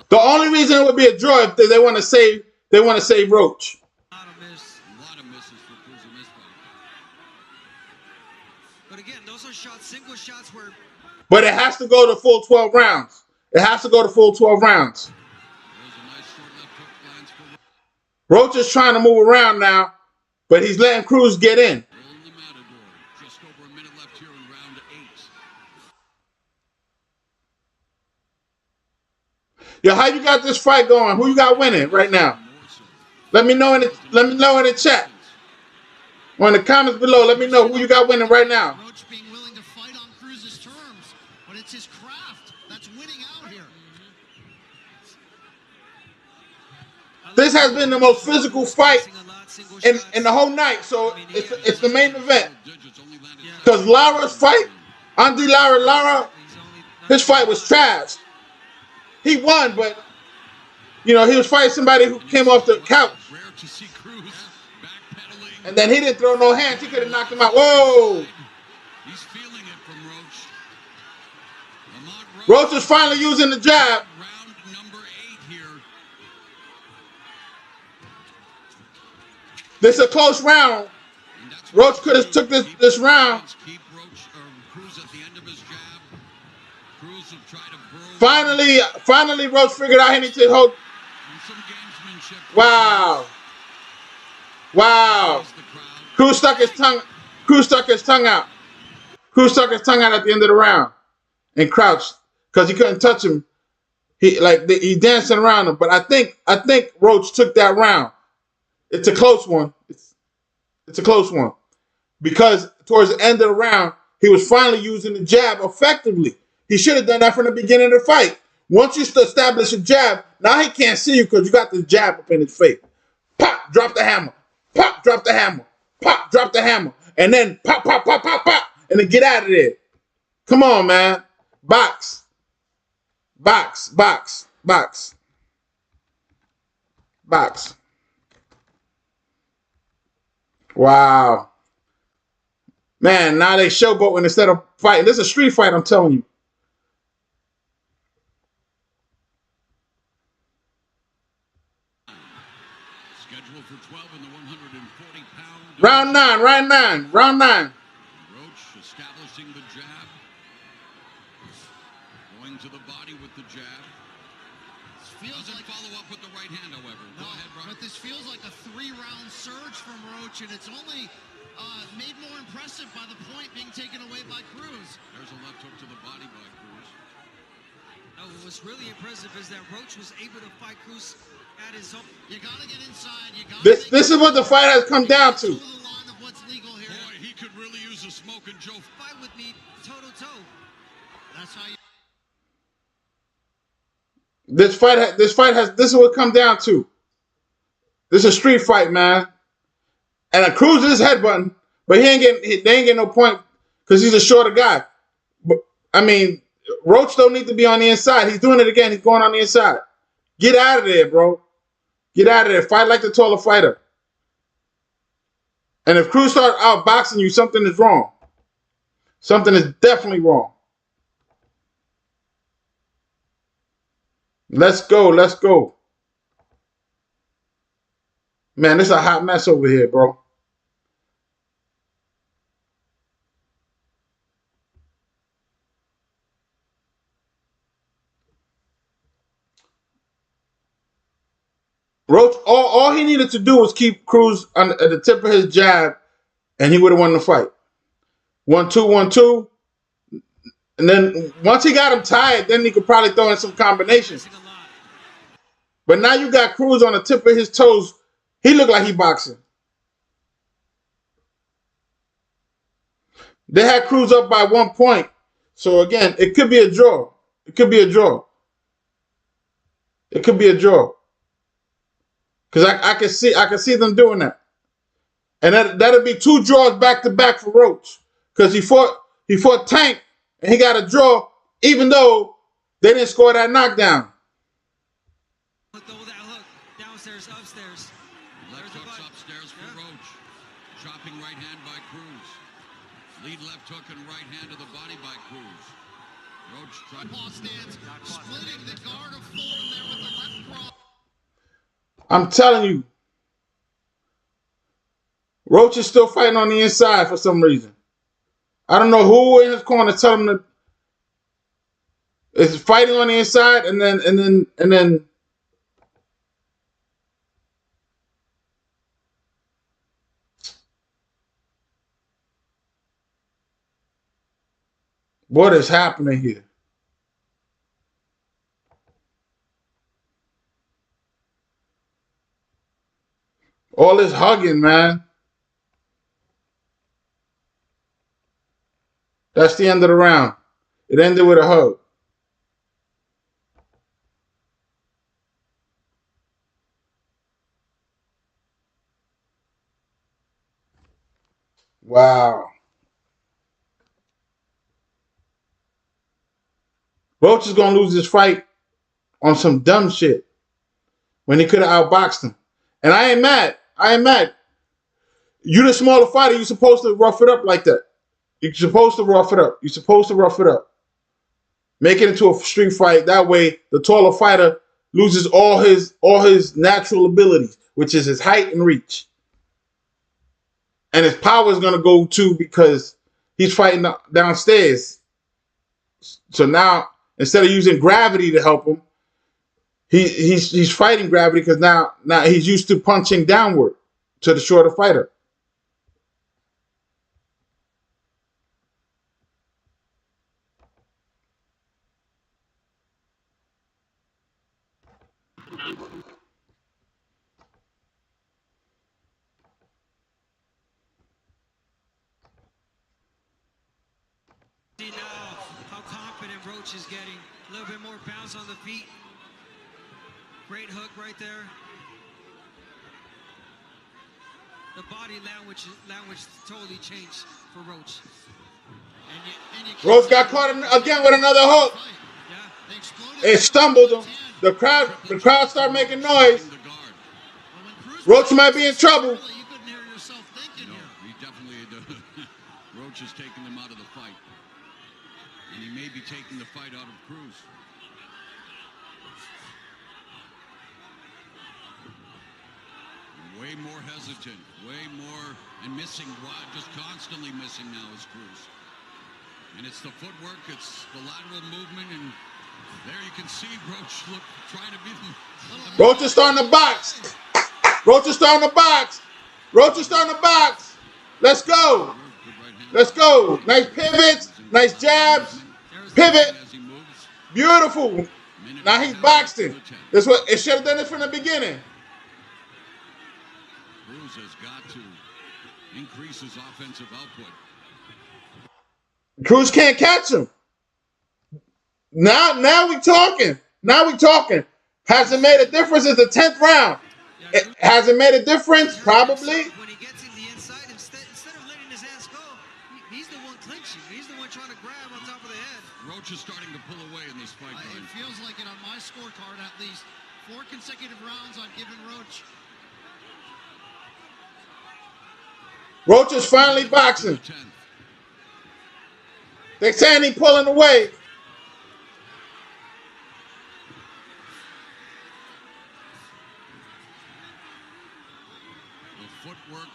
The only reason it would be a draw if they want to save Roach. A lot of misses for Cruz in this fight. But again, those are shots, single shots where. But it has to go to full 12 rounds. It has to go to full 12 rounds. There's a nice short left hook lands for Roach is trying to move around now, but he's letting Cruz get in. Rolling the Matador. Just over a minute left here in round 8. Yo, how you got this fight going? Who you got winning right now? Let me know in the chat. Or in the comments below, let me know who you got winning right now. Roach being willing to fight on Cruz's terms, but it's his craft that's winning out here. This has been the most physical fight in the whole night, so it's the main event. Because Lara's fight, Andy Lara, his fight was trash. He won, but he was fighting somebody who came off the couch. Rare to see Cruz backpedaling. And then he didn't throw no hands. He could have knocked him out. Whoa! He's feeling it from Roach. Lamont Roach is finally using the jab. Round number 8 here. This is a close round. And that's Roach could have took this round. Keep Cruz at the end of his jab. Cruz will try to burrow. Finally, Roach figured out he needs to hold. And some gamesmanship. Wow. The crowd. Cruz stuck his tongue out. Cruz stuck his tongue out at the end of the round and crouched because he couldn't touch him. He dancing around him. But I think Roach took that round. It's a close one. It's a close one. Because towards the end of the round, he was finally using the jab effectively. He should have done that from the beginning of the fight. Once you establish a jab, now he can't see you because you got the jab up in his face. Pop, drop the hammer. Pop, drop the hammer. pop, drop the hammer, and then pop, pop, pop, pop, pop, and then get out of there. Come on, man. Box. Box, box, box. Box. Wow. Man, now they showboating instead of fighting. This is a street fight, I'm telling you. Scheduled for 12 in the 140-pound. Round 9, round 9, round 9. Roach establishing the jab. Going to the body with the jab. Doesn't follow up with the right hand, however. Go ahead, Brian. But this feels like a 3-round surge from Roach, and it's only made more impressive by the point being taken away by Cruz. There's a left hook to the body by Cruz. No, what was really impressive is that Roach was able to fight Cruz at his own. You gotta get inside. You gotta This is what the fight has come down to. the line of what's legal here. Boy, he could really use a smoking Joe. Fight with me toe to toe. That's how you. This is what it come down to. This is a street fight, man. And a Cruz is headbutting, but they ain't getting no point because he's a shorter guy. But I mean, Roach don't need to be on the inside. He's doing it again. He's going on the inside. Get out of there, bro. Get out of there. Fight like the taller fighter. And if Cruz starts outboxing you, something is wrong. Something is definitely wrong. Let's go. Let's go. Man, this is a hot mess over here, bro. Roach, all he needed to do was keep Cruz at the tip of his jab, and he would have won the fight. 1-2, 1-2. And then once he got him tired, then he could probably throw in some combinations. But now you got Cruz on the tip of his toes. He looked like he boxing. They had Cruz up by 1 point. So again, it could be a draw. It could be a draw. It could be a draw. Because I can see them doing that. And that'll be 2 draws back to back for Roach. Because he fought Tank and he got a draw, even though they didn't score that knockdown. Throw that hook downstairs, upstairs. Left hooks upstairs for Roach. Chopping right hand by Cruz. Lead left hook and right hand to the body by Cruz. Roach tried. Paul stands, splitting the guard of Fulton there with the left cross. I'm telling you, Roach is still fighting on the inside for some reason. I don't know who in his corner tell him to is fighting on the inside and then what is happening here? All this hugging, man. That's the end of the round. It ended with a hug. Wow. Roach is going to lose this fight on some dumb shit when he could have outboxed him. And I ain't mad. I ain't mad. You the smaller fighter, you're supposed to rough it up like that. You're supposed to rough it up. You're supposed to rough it up. Make it into a street fight. That way, the taller fighter loses all his natural abilities, which is his height and reach. And his power is going to go too because he's fighting downstairs. So now, instead of using gravity to help him, he's fighting gravity because now he's used to punching downward to the shorter fighter. See now how confident Roach is getting. A little bit more bounce on the feet. Great hook right there. the body language totally changed for Roach. Roach got caught again with another hook. Yeah. It stumbled him. The crowd started making noise. Roach might be in trouble. You couldn't hear yourself thinking here. He definitely Roach is taking them out of the fight. And he may be taking the fight out of Cruz. Way more hesitant, way more, and missing, just constantly missing now is Cruz. And it's the footwork, it's the lateral movement, and there you can see Roach trying to be the... Roach is starting to box. Roach is starting to box. Roach is starting to box. Let's go. Let's go. Nice pivots, nice jabs, pivot. Beautiful. Now he's boxing. That's what it should have done it from the beginning. Cruz has got to increase his offensive output. Cruz can't catch him. Now we talking. Now we talking. Has it made a difference? It's the 10th round. Has it made a difference? Probably. When he gets in the inside, instead of letting his hands go, he's the one clinching. He's the one trying to grab on top of the head. Roach is starting to pull away in this fight. It feels like it on my scorecard at least. 4 consecutive rounds I've given Roach. Roach is finally boxing. They're saying he's pulling away. The footwork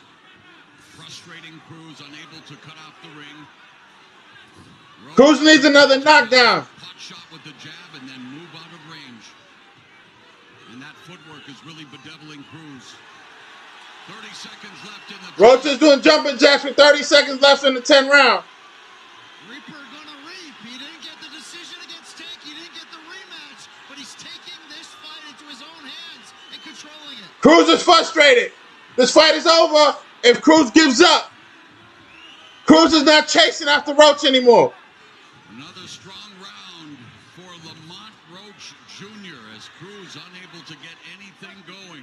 frustrating Cruz, unable to cut out the ring. Cruz needs another knockdown. Hot shot with the jab and then move out of range. And that footwork is really bedeviling Cruz. 30 seconds left in the... Roach is doing jumping jacks with 30 seconds left in the 10th round. Reaper gonna reap. He didn't get the decision against Tank. He didn't get the rematch. But he's taking this fight into his own hands and controlling it. Cruz is frustrated. This fight is over if Cruz gives up. Cruz is not chasing after Roach anymore. Another strong round for Lamont Roach Jr. as Cruz unable to get anything going.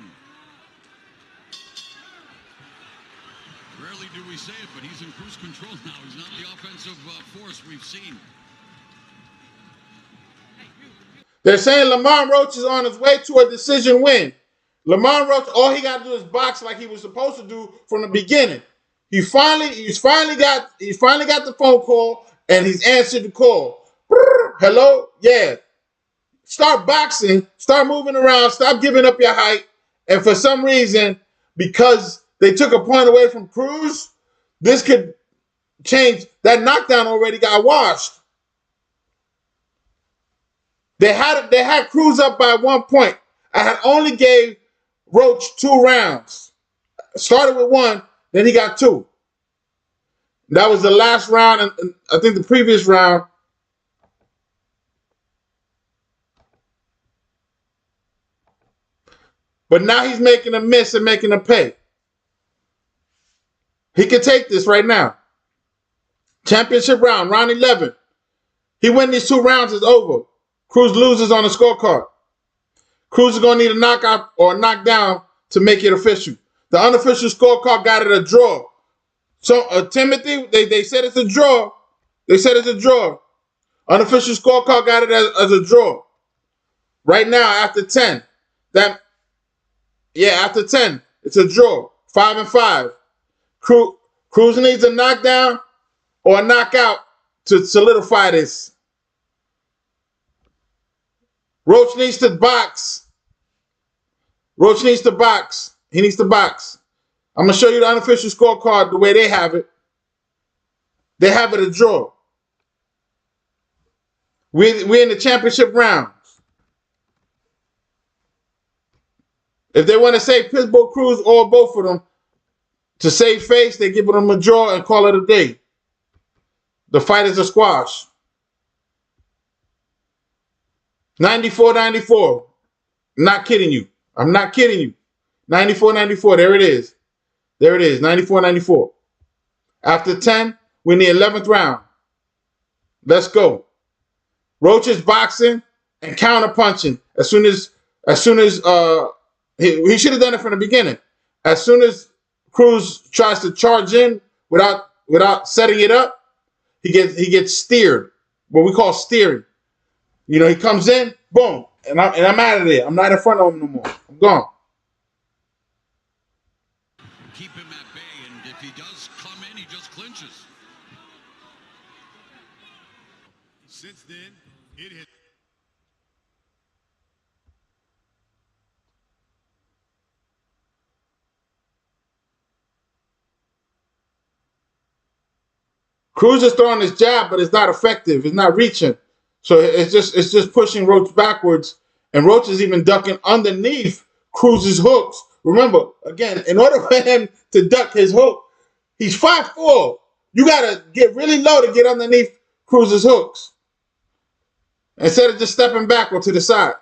Rarely do we say it, but he's in cruise control now. He's not the offensive force we've seen. They're saying Lamont Roach is on his way to a decision win. Lamont Roach, all he got to do is box like he was supposed to do from the beginning. He's finally got the phone call and he's answered the call. Hello? Yeah. Start boxing, start moving around, stop giving up your height. And for some reason, because they took a point away from Cruz, this could change. That knockdown already got washed. They had Cruz up by 1 point. I had only gave Roach 2 rounds. Started with 1, then he got 2. That was the last round, and I think the previous round. But now he's making a miss and making a pay. He can take this right now. Championship round, round 11. He wins these 2 rounds, it's over. Cruz loses on the scorecard. Cruz is going to need a knockout or a knockdown to make it official. The unofficial scorecard got it a draw. So, Timothy, they said it's a draw. They said it's a draw. Unofficial scorecard got it as a draw. Right now, after 10. After 10, it's a draw. 5-5. Cruz needs a knockdown or a knockout to solidify this. Roach needs to box. Roach needs to box. He needs to box. I'm going to show you the unofficial scorecard the way they have it. They have it a draw. We're in the championship rounds. If they want to say Pitbull, Cruz, or both of them, to save face, they give them a draw and call it a day. The fight is a squash. 94-94. Not kidding you. I'm not kidding you. 94-94. There it is. There it is. 94-94. After 10, we're in the 11th round. Let's go. Roach is boxing and counterpunching. As soon as he should have done it from the beginning. As soon as Cruz tries to charge in without setting it up, he gets steered. What we call steering. You know, he comes in, boom, and I'm out of there. I'm not in front of him no more. I'm gone. Keep him at bay, and if he does come in, he just clinches. Since then, it has. Cruz is throwing his jab, but it's not effective. It's not reaching. So it's just pushing Roach backwards. And Roach is even ducking underneath Cruz's hooks. Remember, again, in order for him to duck his hook, he's 5'4". You got to get really low to get underneath Cruz's hooks. Instead of just stepping backward to the side.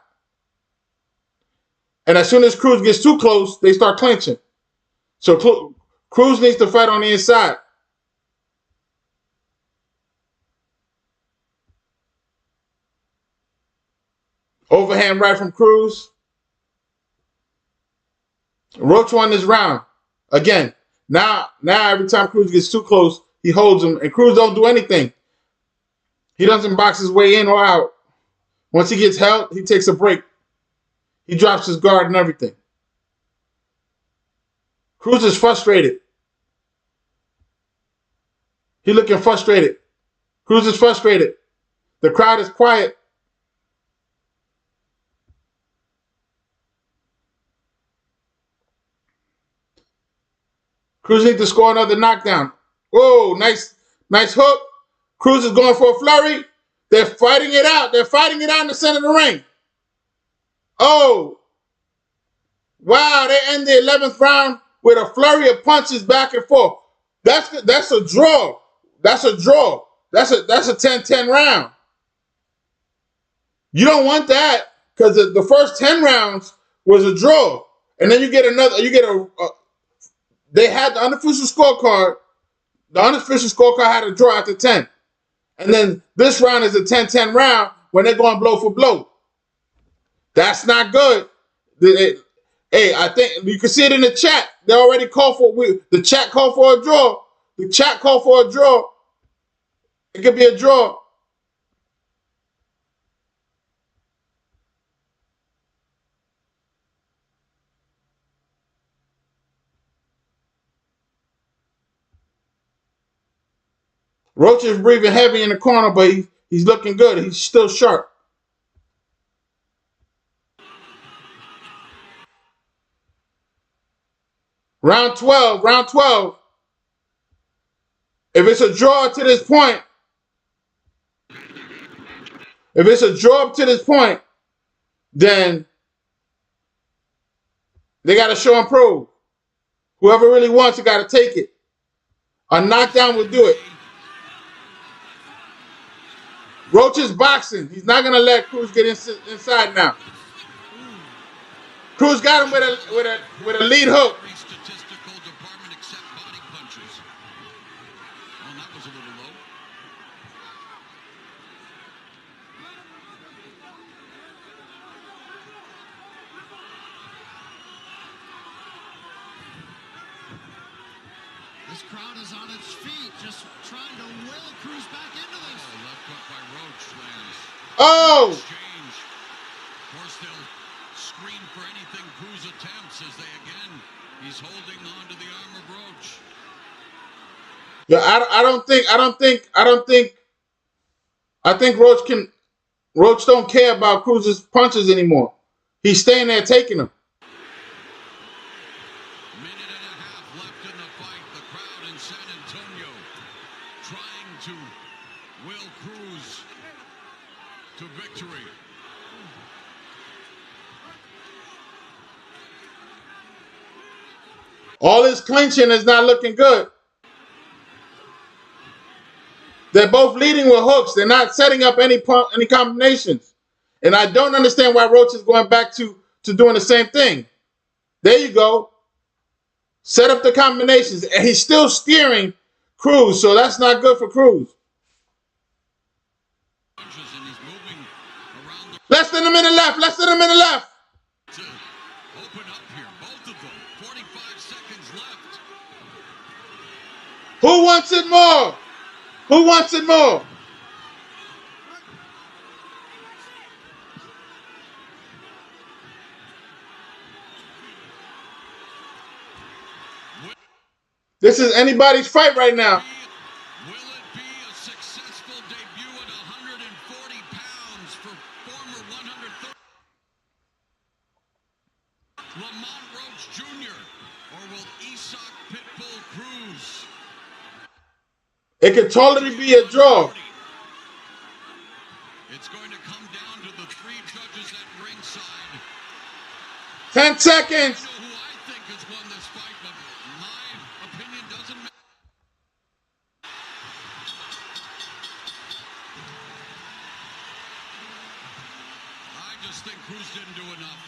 And as soon as Cruz gets too close, they start clinching. So Cruz needs to fight on the inside. Overhand right from Cruz. Roach won this round. Again, now every time Cruz gets too close, he holds him, and Cruz don't do anything. He doesn't box his way in or out. Once he gets held, he takes a break. He drops his guard and everything. Cruz is frustrated. He looking frustrated. Cruz is frustrated. The crowd is quiet. Cruz needs to score another knockdown. Whoa, nice hook. Cruz is going for a flurry. They're fighting it out. They're fighting it out in the center of the ring. Oh. Wow, they end the 11th round with a flurry of punches back and forth. That's a draw. That's a draw. That's a 10-10 round. You don't want that because the first 10 rounds was a draw. And then you get they had the unofficial scorecard. The unofficial scorecard had a draw after 10. And then this round is a 10-10 round when they're going blow for blow. That's not good. Hey, I think you can see it in the chat. They already called for the chat called for a draw. The chat called for a draw. It could be a draw. Roach is breathing heavy in the corner, but he's looking good. He's still sharp. Round 12. If it's a draw up to this point, then they got to show and prove. Whoever really wants it got to take it. A knockdown will do it. Roach is boxing. He's not going to let Cruz get inside now. Cruz got him with a lead hook. Statistical department accept body punches. Oh, that was a little low. This crowd is on its feet, just trying to will Cruz back into this. Oh, left hook by Roach lands. Oh! Exchange. Of course, they'll screen for anything Cruz attempts as they again, he's holding on to the arm of Roach. Yeah, I think Roach don't care about Cruz's punches anymore. He's staying there taking them. Minute and a half left in the fight. The crowd in San Antonio trying to will Cruz to victory. All his clinching is not looking good. They're both leading with hooks. They're not setting up any combinations. And I don't understand why Roach is going back to doing the same thing. There you go. Set up the combinations. And he's still steering Cruz, so that's not good for Cruz. Less than a minute left. To open up here, both of them. 45 seconds left. wants it more? Who wants it more? This is anybody's fight right now. Will it be a successful debut at 140 pounds for former 130 Lamont Roach Jr. or will Isaac Pitbull Cruz? It could totally be a draw. It's going to come down to the 3 judges at ringside. 10 seconds. I know who I think has won this fight, but my opinion doesn't matter. I just think Cruz didn't do enough.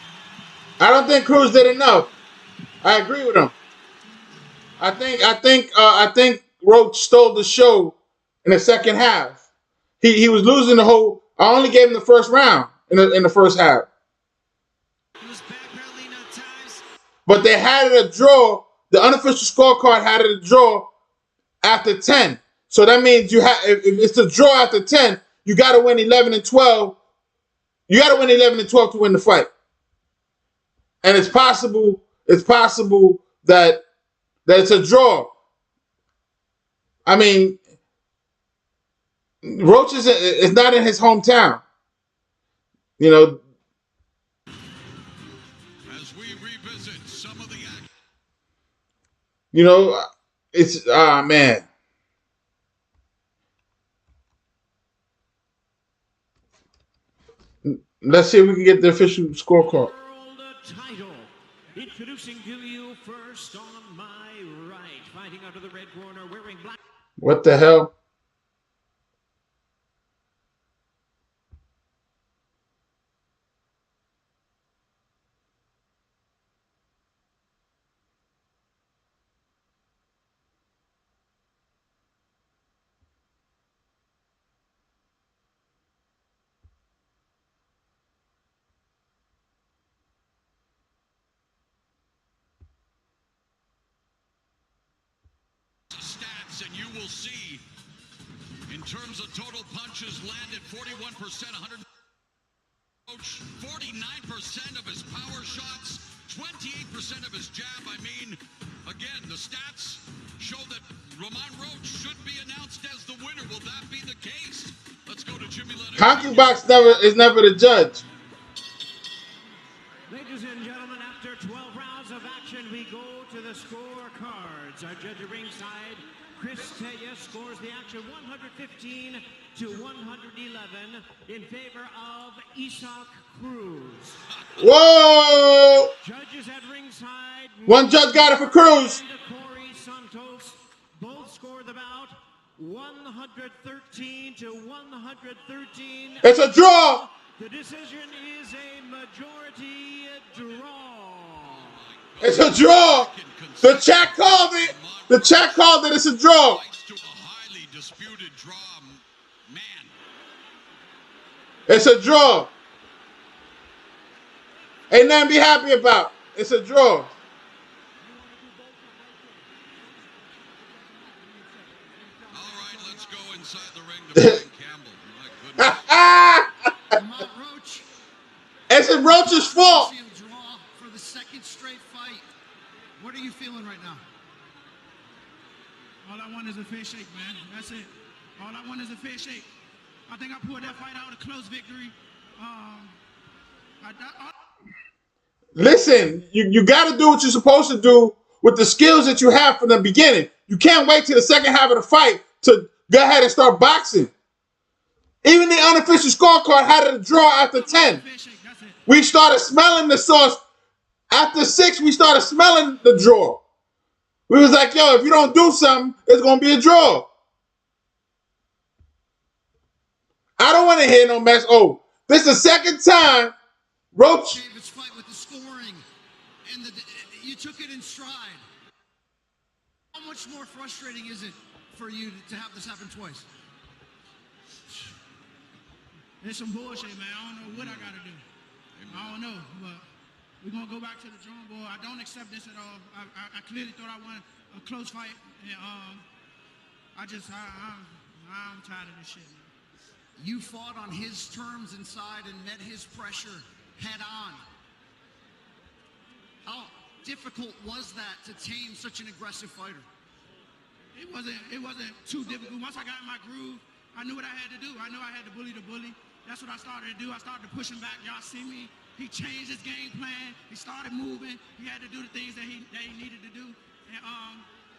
I don't think Cruz did enough. I agree with him. I think Roach stole the show in the second half. He was losing the whole. I only gave him the first round in the first half. But they had it a draw. The unofficial scorecard had it a draw after 10. So that means you have if it's a draw after 10, you got to win 11 and 12. You got to win 11 and 12 to win the fight. And it's possible that it's a draw. I mean, Roach is not in his hometown. You know. As we revisit some of the action. You know, it's man. Let's see if we can get the official scorecard. World title. Introducing to you first on my right, fighting out of the red corner, wearing black. What the hell? Stats, and you will see in terms of total punches landed 41%, 100 49% of his power shots, 28% of his jab. I mean, again, the stats show that Lamont Roach should be announced as the winner. Will that be the case? Let's go to Jimmy Leonard. CompuBox is never the judge. Ladies and gentlemen, after 12 rounds of action, we go to the scorecards. Our judge at ringside, Chris Taya, scores the action 115 to 111 in favor of Isaac Cruz. Whoa! Judges at ringside. One judge got it for Cruz. And Corey Santos both score the bout 113 to 113. It's a draw. The decision is a majority draw. It's a draw. The chat called it. The chat called it. It's a draw. To a highly disputed draw, man. It's a draw. Ain't nothing to be happy about. It's a draw. All right, let's go inside the ring to Brian Campbell. My goodness. Lamont Roach. It's Roach's fault. See him draw for the second straight fight. What are you feeling right now? All I want is a fair shake, man. That's it. All I want is a fair shake. I think I pulled that fight out, a close victory. Listen, you got to do what you're supposed to do with the skills that you have from the beginning. You can't wait till the second half of the fight to go ahead and start boxing. Even the unofficial scorecard had a draw after 10. We started smelling the sauce. After 6, we started smelling the draw. We was like, yo, if you don't do something, it's going to be a draw. I don't want to hear no mess. Oh, this is the second time Roach. Davis fight with the scoring, and you took it in stride. How much more frustrating is it for you to have this happen twice? It's some bullshit, man. I don't know what I got to do. I don't know, but we're going to go back to the drawing board. I don't accept this at all. I clearly thought I won a close fight. And, I'm tired of this shit, man. You fought on his terms inside and met his pressure head on. How difficult was that to tame such an aggressive fighter? It wasn't too difficult. Once I got in my groove, I knew what I had to do. I knew I had to bully the bully. That's what I started to do. I started to push him back. Y'all see me. He changed his game plan. He started moving. He had to do the things that he needed to do. And,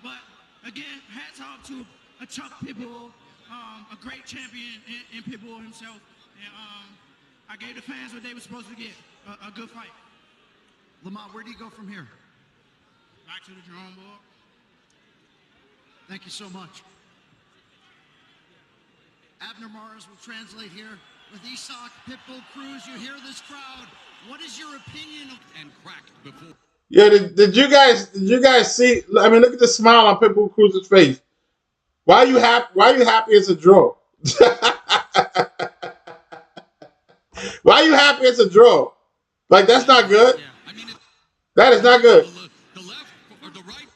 but again, hats off to a Chuck Pitbull, a great champion in Pitbull himself. And I gave the fans what they were supposed to get, a good fight. Lamont, where do you go from here? Back to the drawing board. Thank you so much. Abner Mares will translate here with Isak, Pitbull, Cruz. You hear this crowd. What is your opinion of And cracked before. Yeah, did you guys see? I mean, look at the smile on Pitbull Cruz's face. Why are you happy? Why are you happy it's a draw? Why are you happy it's a draw? Like, that's not good. Yeah, I mean, That is not good. the left or the right.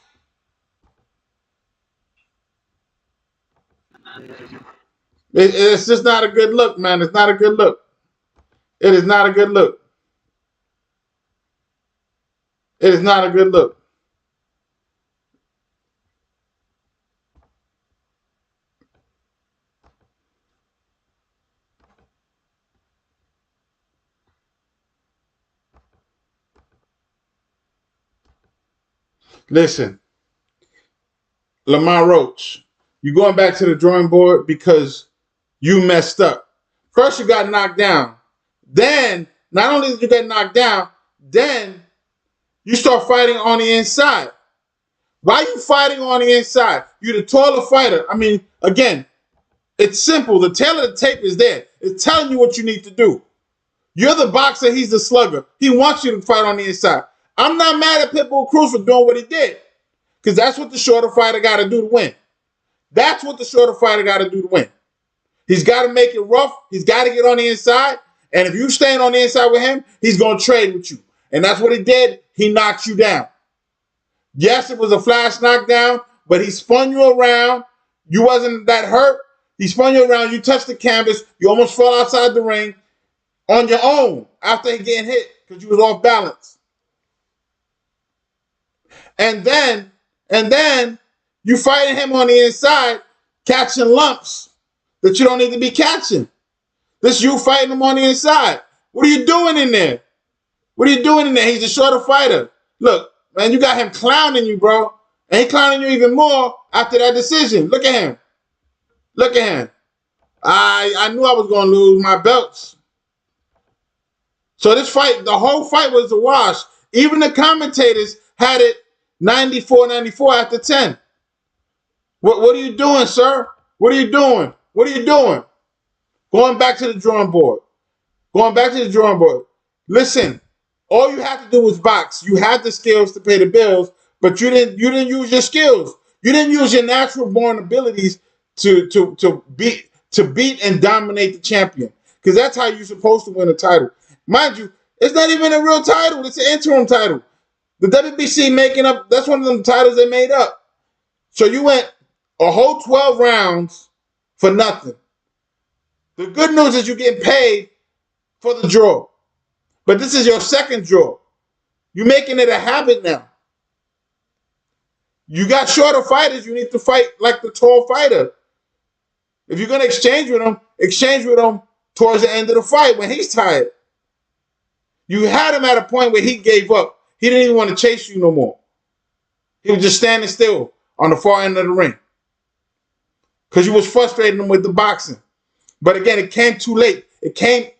It's just not a good look, man. It's not a good look. It is not a good look. It is not a good look. Listen, Lamont Roach, you're going back to the drawing board because you messed up. First, you got knocked down. Then, not only did you get knocked down, then you start fighting on the inside. Why are you fighting on the inside? You're the taller fighter. I mean, again, it's simple. The tail of the tape is there. It's telling you what you need to do. You're the boxer. He's the slugger. He wants you to fight on the inside. I'm not mad at Pitbull Cruz for doing what he did, because that's what the shorter fighter got to do to win. That's what the shorter fighter got to do to win. He's got to make it rough. He's got to get on the inside. And if you staying on the inside with him, he's going to trade with you. And that's what he did. He knocked you down. Yes, it was a flash knockdown, but he spun you around. You wasn't that hurt. He spun you around. You touched the canvas. You almost fell outside the ring on your own after getting hit because you was off balance. And then you fighting him on the inside, catching lumps that you don't need to be catching. This you fighting him on the inside. What are you doing in there? What are you doing in there? He's a shorter fighter. Look, man, you got him clowning you, bro. And he clowning you even more after that decision. Look at him. Look at him. I knew I was going to lose my belts. So this fight, the whole fight was a wash. Even the commentators had it 94-94 after 10. What are you doing, sir? What are you doing? What are you doing? Going back to the drawing board. Going back to the drawing board. Listen, all you had to do was box. You had the skills to pay the bills, but you didn't use your skills. You didn't use your natural born abilities to beat and dominate the champion. Because that's how you're supposed to win a title. Mind you, it's not even a real title. It's an interim title. The WBC making up, that's one of them titles they made up. So you went a whole 12 rounds for nothing. The good news is you're getting paid for the draw. But this is your second draw. You're making it a habit now. You got shorter fighters, you need to fight like the tall fighter. If you're going to exchange with him towards the end of the fight when he's tired. You had him at a point where he gave up. He didn't even want to chase you no more. He was just standing still on the far end of the ring. Because you was frustrating him with the boxing. But again, it came too late. It came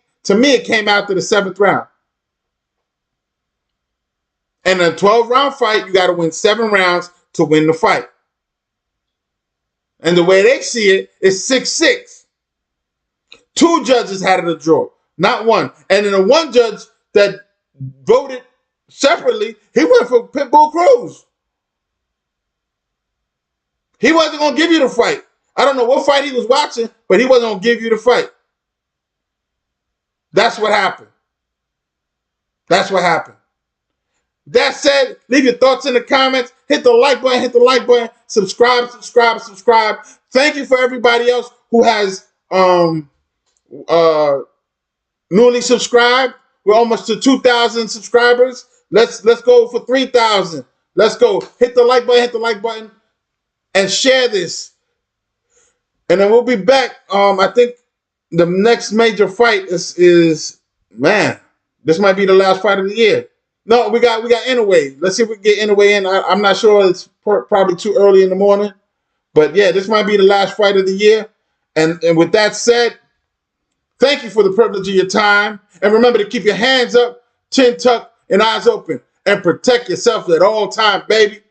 after the 7th round. In a 12-round fight, you got to win 7 rounds to win the fight. And the way they see it is 6-6. 2 judges had it a draw, not 1. And then the 1 judge that voted separately, he went for Pitbull Cruz. He wasn't going to give you the fight. I don't know what fight he was watching, but he wasn't going to give you the fight. That's what happened. That's what happened. That said, leave your thoughts in the comments. Hit the like button, subscribe. Thank you for everybody else who has newly subscribed. We're almost to 2,000 subscribers. Let's go for 3,000. Let's go. Hit the like button, and share this. And then we'll be back. I think the next major fight is man, this might be the last fight of the year. No, we got Inouye. Let's see if we can get Inouye in. I'm not sure. It's probably too early in the morning. But yeah, this might be the last fight of the year. And with that said, thank you for the privilege of your time. And remember to keep your hands up, chin tucked, and eyes open. And protect yourself at all times, baby.